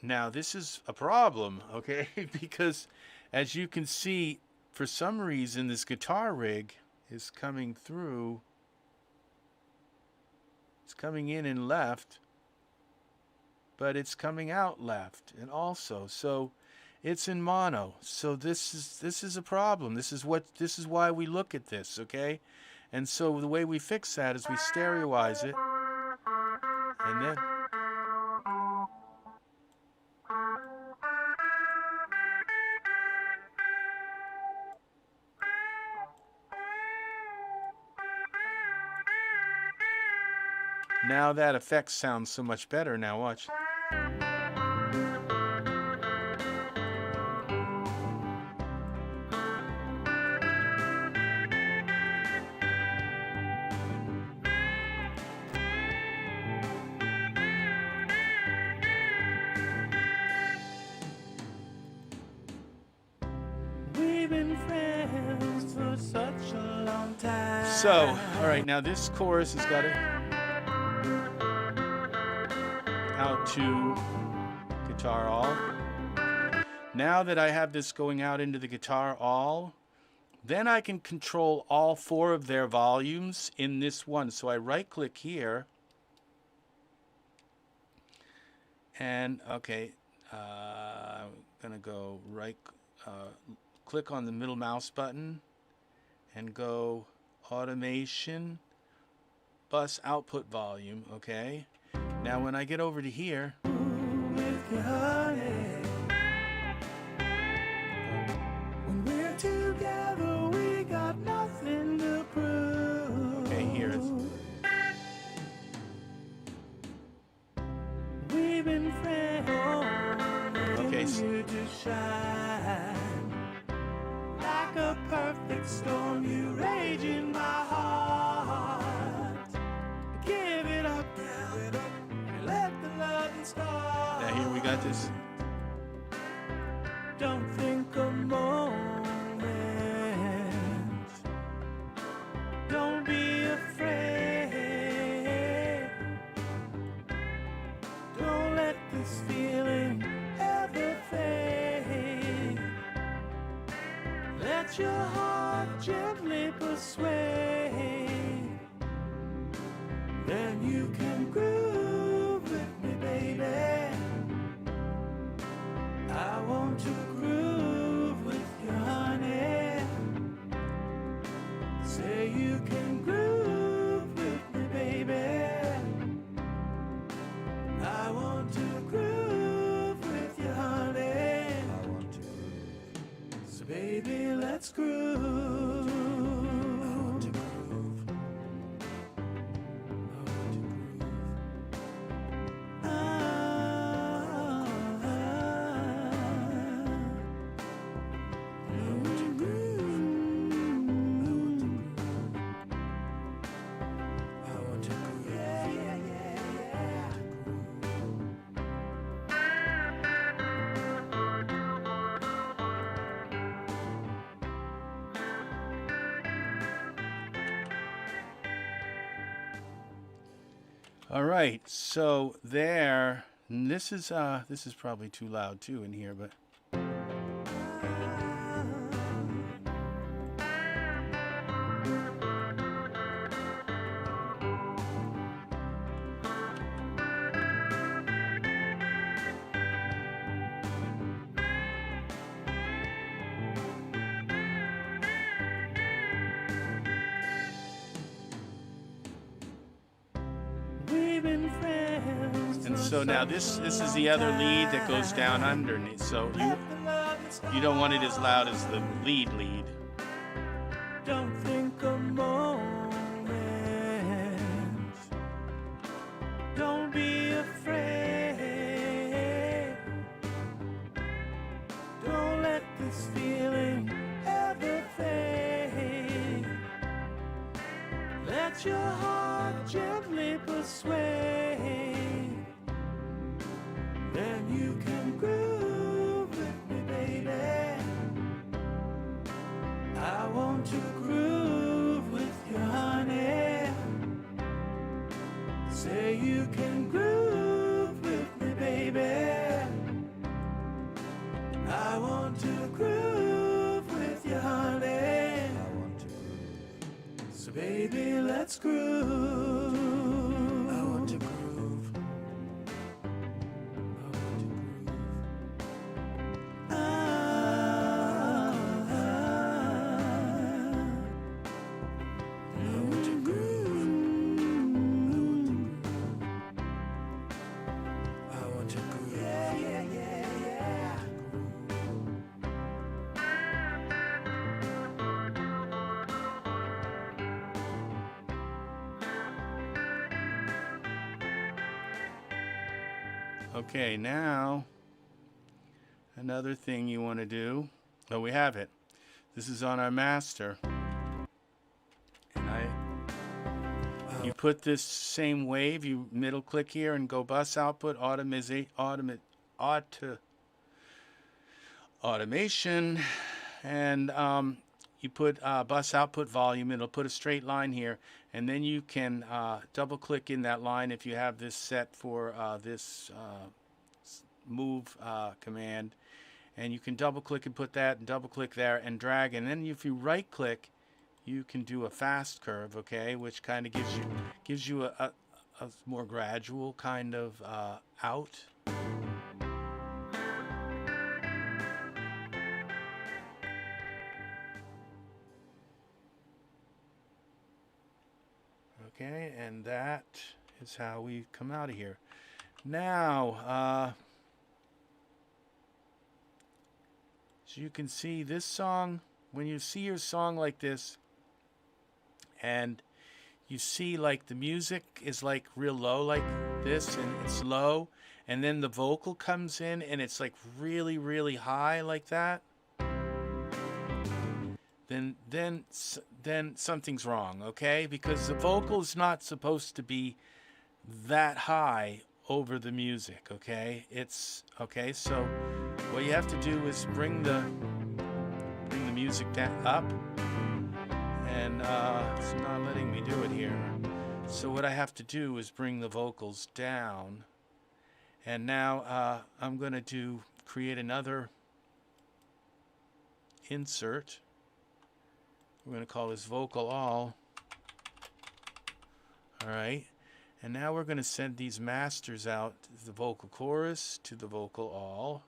now this is a problem, okay? Because as you can see, for some reason this guitar rig is coming through. It's coming in and left, but it's coming out left and also, so it's in mono. So this is a problem. This is why we look at this, okay? And so the way we fix that is we stereoize it, and then now that effect sounds so much better. Now watch. We've been friends for such a long time. So, all right, now this chorus has got it out to guitar all. Now that I have this going out into the guitar all, Then I can control all 4 of their volumes in this one. So I right click here. And okay, I'm gonna go click on the middle mouse button and go automation, bus output volume. Okay, now when I get over to here, With your honey. When we're together, we got nothing to prove. okay, here it's We've been friends. okay. You to shine like a perfect storm. You rage in my heart. Give it up, and let the love start. Now here we got this. Don't think a moment. Don't be afraid. Don't let this feeling ever fade. Let your heart gently persuade. Then you can groove with me, baby. I want to groove with you, honey. Say you can groove with me, baby. I want to groove with you, honey. I want to groove. So baby, let's groove. I want to groove. I want to groove. All right, so there. And this is probably too loud too in here, but We've been friends. and so now this is the other lead that goes down underneath. So you don't want it as loud as the lead. Don't think a moment. Don't be afraid. Don't let this feeling ever fade. Let your heart gently persuade. Then you can groove with me, baby. I want to groove with you, honey. Say you can groove with me, baby. I want to groove with you, honey. I want to groove. So baby, let's groove. I want to groove. Okay, now another thing you want to do. Oh, we have it. This is on our master. And you put this same wave, you middle click here and go bus output automation, and you put bus output volume. It'll put a straight line here, and then you can double click in that line if you have this set for this move command, And you can double click and put that, and double click there and drag. And then if you right click, you can do a fast curve, okay, which kind of gives you a more gradual kind of out. Okay, and that is how we come out of here. Now, so you can see this song, when you see your song like this, and you see like the music is like real low like this, and it's low, and then the vocal comes in and it's like really, really high like that, then something's wrong, okay? Because the vocal is not supposed to be that high over the music, okay? It's okay. So what you have to do is bring the music down up, and it's not letting me do it here. So what I have to do is bring the vocals down, and now I'm going to create another insert. We're going to call this vocal all. All right. And now we're going to send these masters out, the vocal chorus to the vocal all,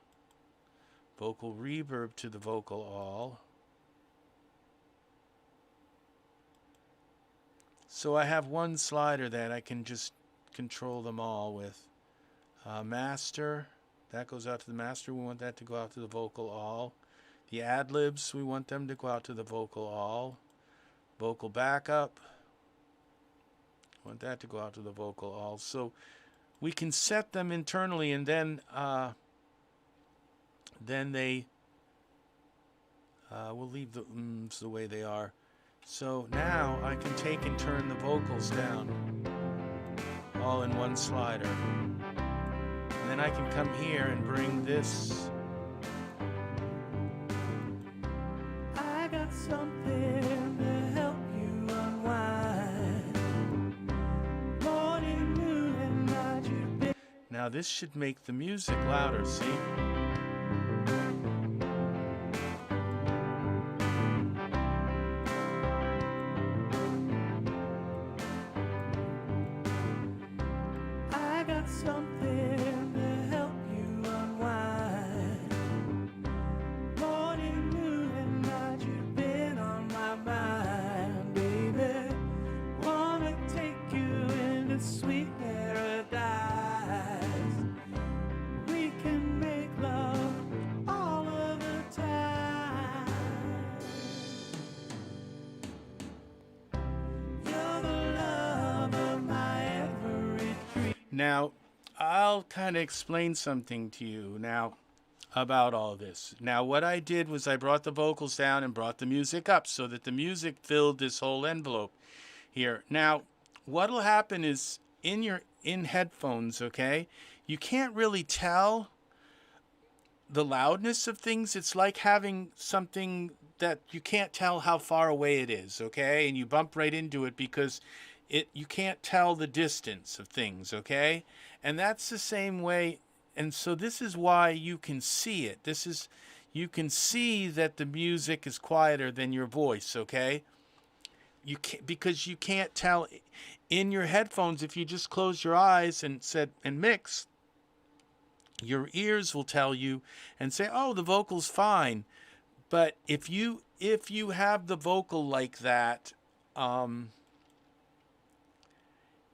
vocal reverb to the vocal all. So I have one slider that I can just control them all with. Master, that goes out to the master. We want that to go out to the vocal all. The ad-libs, we want them to go out to the vocal all. Vocal backup, want that to go out to the vocal all. So we can set them internally, and then they we'll leave the way they are. So now I can take and turn the vocals down all in one slider, and then I can come here and bring this. I got something to help you unwind. Morning, noon, and night you've been. Now this should make the music louder, see? I got something to help you unwind. Morning, noon, and night you've been on my mind, baby. Wanna take you into sweet paradise. We can make love all of the time. You're the love of my every dream. Now, I'll kind of explain something to you now about all this. Now, what I did was I brought the vocals down and brought the music up so that the music filled this whole envelope here. Now, what'll happen is in headphones, okay, you can't really tell the loudness of things. It's like having something that you can't tell how far away it is, okay, and you bump right into it because you can't tell the distance of things, okay? And that's the same way, and so this is why you can see it. You can see that the music is quieter than your voice, okay? Because you can't tell in your headphones. If you just close your eyes and mix, your ears will tell you and say, oh, the vocal's fine. But if you have the vocal like that,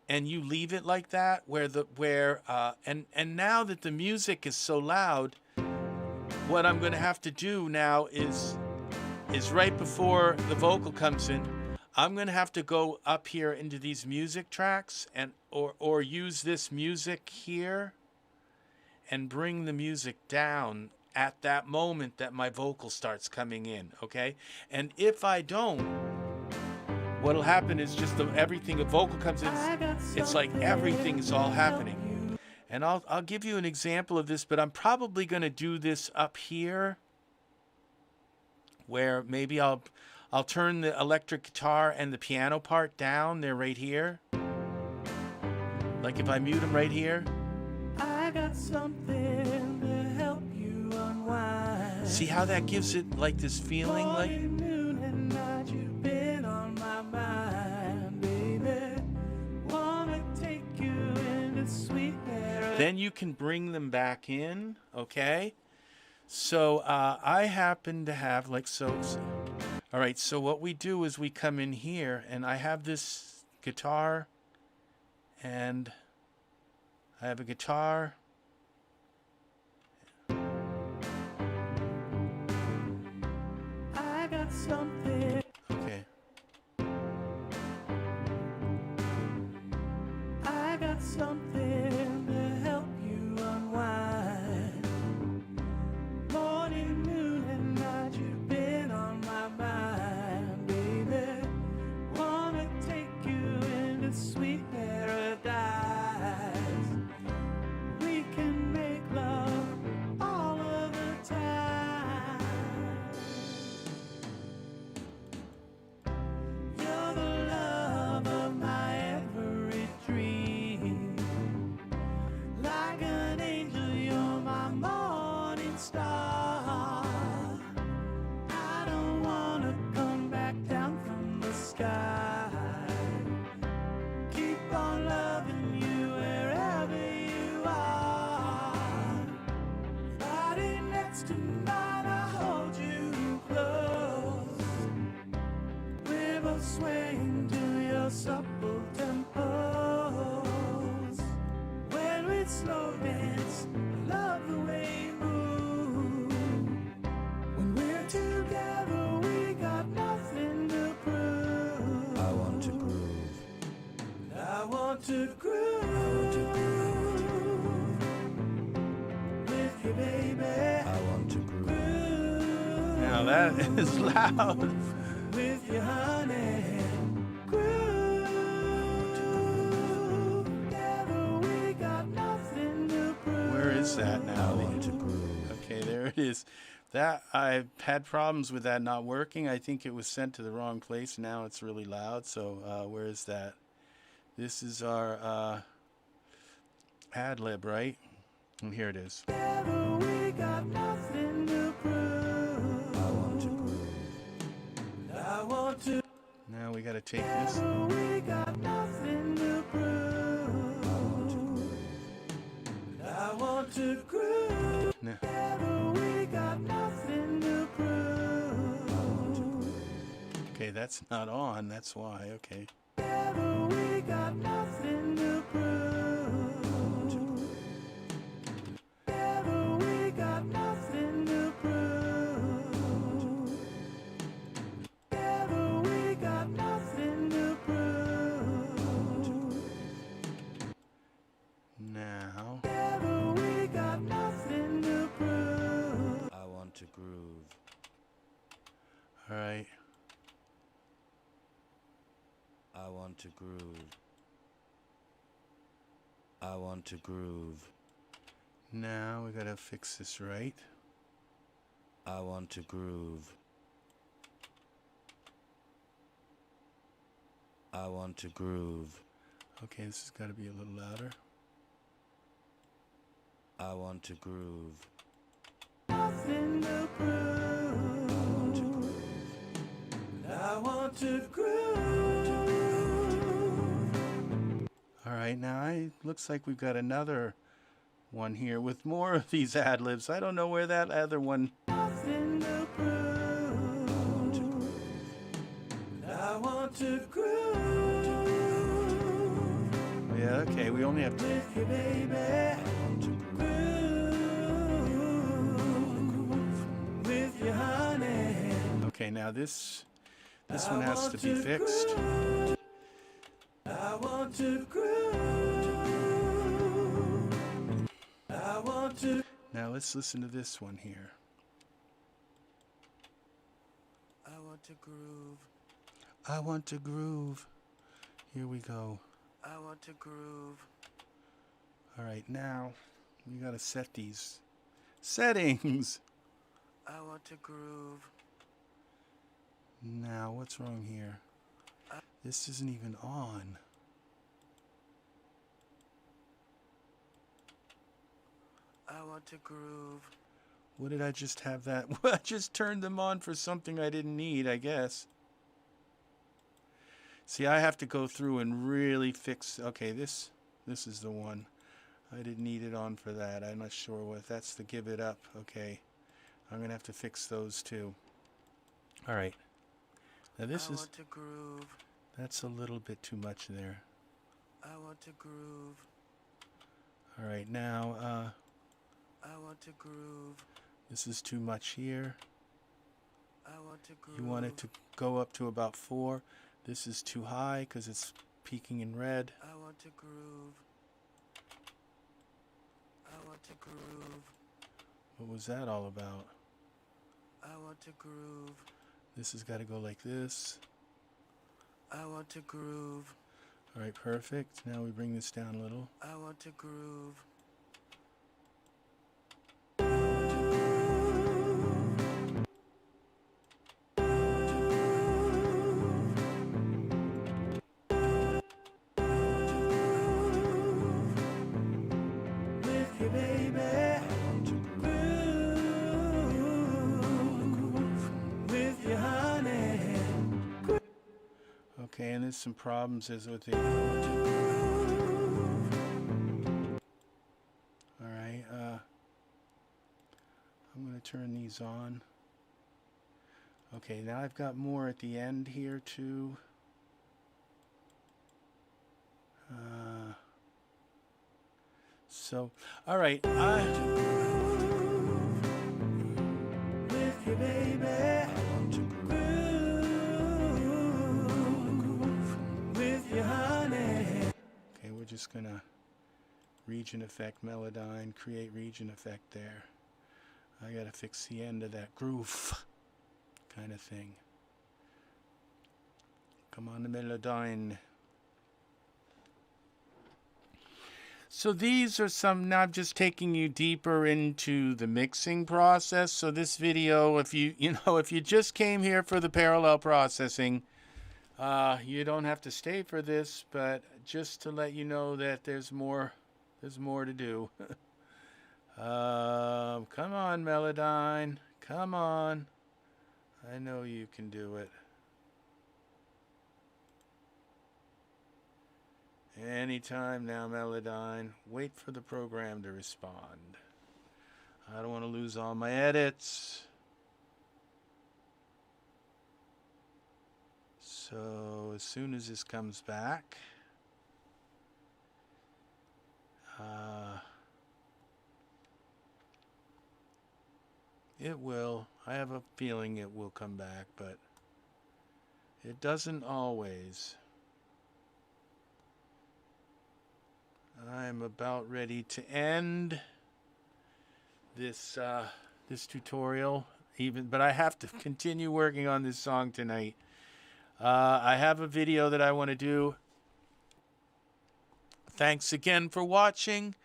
and you leave it like that, and now that the music is so loud, what I'm going to have to do now is right before the vocal comes in, I'm going to have to go up here into these music tracks or use this music here and bring the music down at that moment that my vocal starts coming in, okay? And if I don't, what'll happen is just everything, a vocal comes in, it's like everything is all happening. And I'll give you an example of this, but I'm probably going to do this up here, where maybe I'll turn the electric guitar and the piano part down. They're right here. Like if I mute them right here. I got something to help you unwind. See how that gives it like this feeling, like Morning, noon, and night, you've been on my mind, baby. Wanna take you into sweet paradise. then you can bring them back in, okay? So I happen to have like so. All right, so what we do is we come in here, and I have this guitar, and I have a guitar. I got something. Okay. I got something to help you unwind. Morning, noon, and night, you've been on my mind, baby. Wanna take you into sweet paradise. We can make love all of the time. You're the love of my every dream. Like an angel, you're my morning star. I don't wanna come back down from the sky. Keep on loving you wherever you are. Body next to mine, I hold you close. We're both swaying to your supple tempos. When we slow dance, I love the way you move. When we're together, we got nothing to prove. I want to groove. I want to groove with you, baby. I want to groove. Groove Now that is loud. with you, honey. Groove together, we got nothing to prove. Where is that now? I want to groove. Okay, there it is. That I've had problems with that not working. I think it was sent to the wrong place. Now it's really loud. So where is that? This is our ad-lib, right? And here it is. Together, we got nothing to prove. I want to groove. I want to. Now we got to take this. We got nothing to prove. I want to groove. No. Together, we got nothing to prove. Okay, that's not on. That's why. Okay. Together, we got nothing to prove. Together, we got nothing to prove. Together, we got nothing to prove. Now. Together, we got nothing to prove. I want to groove. All right. I want to groove. I want to groove. Now we got to fix this right. I want to groove. I want to groove. Okay, this has got to be a little louder. I want to groove. Nothing to prove. I want to groove. All right, now looks like we've got another one here with more of these ad-libs. I don't know where that other one. Nothing to prove. I want to groove. Yeah, okay, we only have to. With you, baby. Groove with you, honey. Okay, now this one has to be fixed. I want to groove. I want to. Now let's listen to this one here. I want to groove. I want to groove. Here we go. I want to groove. All right, now we got to set these settings. I want to groove. Now, what's wrong here? This isn't even on. I want to groove. What did I just have that? I just turned them on for something I didn't need, I guess. See, I have to go through and really fix. Okay, this is the one. I didn't need it on for that. I'm not sure what. That's the give it up. Okay. I'm going to have to fix those too. All right. Now this I is... want to groove. That's a little bit too much there. I want to groove. All right, now I want to groove. this is too much here. I want to groove. You want it to go up to about 4. This is too high because it's peaking in red. I want to groove. I want to groove. What was that all about? I want to groove. This has got to go like this. I want to groove. All right, perfect. Now we bring this down a little. I want to groove. With you, baby. Groove with you, honey. Okay, and there's some problems as with the... All right, I'm going to turn these on. Okay, now I've got more at the end here too. So, all right, With you, baby. Groove with you, honey. okay, we're just gonna region effect Melodyne, create region effect there. I gotta fix the end of that groove kind of thing. Come on, the Melodyne. So these are some, now I'm just taking you deeper into the mixing process. So this video, if you just came here for the parallel processing, you don't have to stay for this, but just to let you know that there's more to do. Come on, Melodyne, come on. I know you can do it. Anytime now, Melodyne. Wait for the program to respond. I don't want to lose all my edits. So as soon as this comes back, it will. I have a feeling it will come back, but it doesn't always. I'm about ready to end this this tutorial, but I have to continue working on this song tonight. I have a video that I want to do. Thanks again for watching,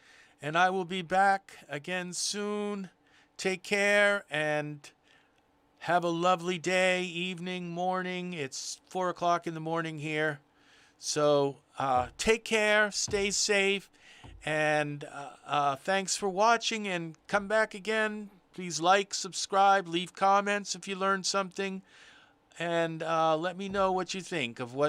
and I will be back again soon. Take care and have a lovely day, evening, morning. It's 4 o'clock in the morning here. So take care, stay safe, and thanks for watching, and come back again. Please like, subscribe, leave comments if you learned something, and let me know what you think of what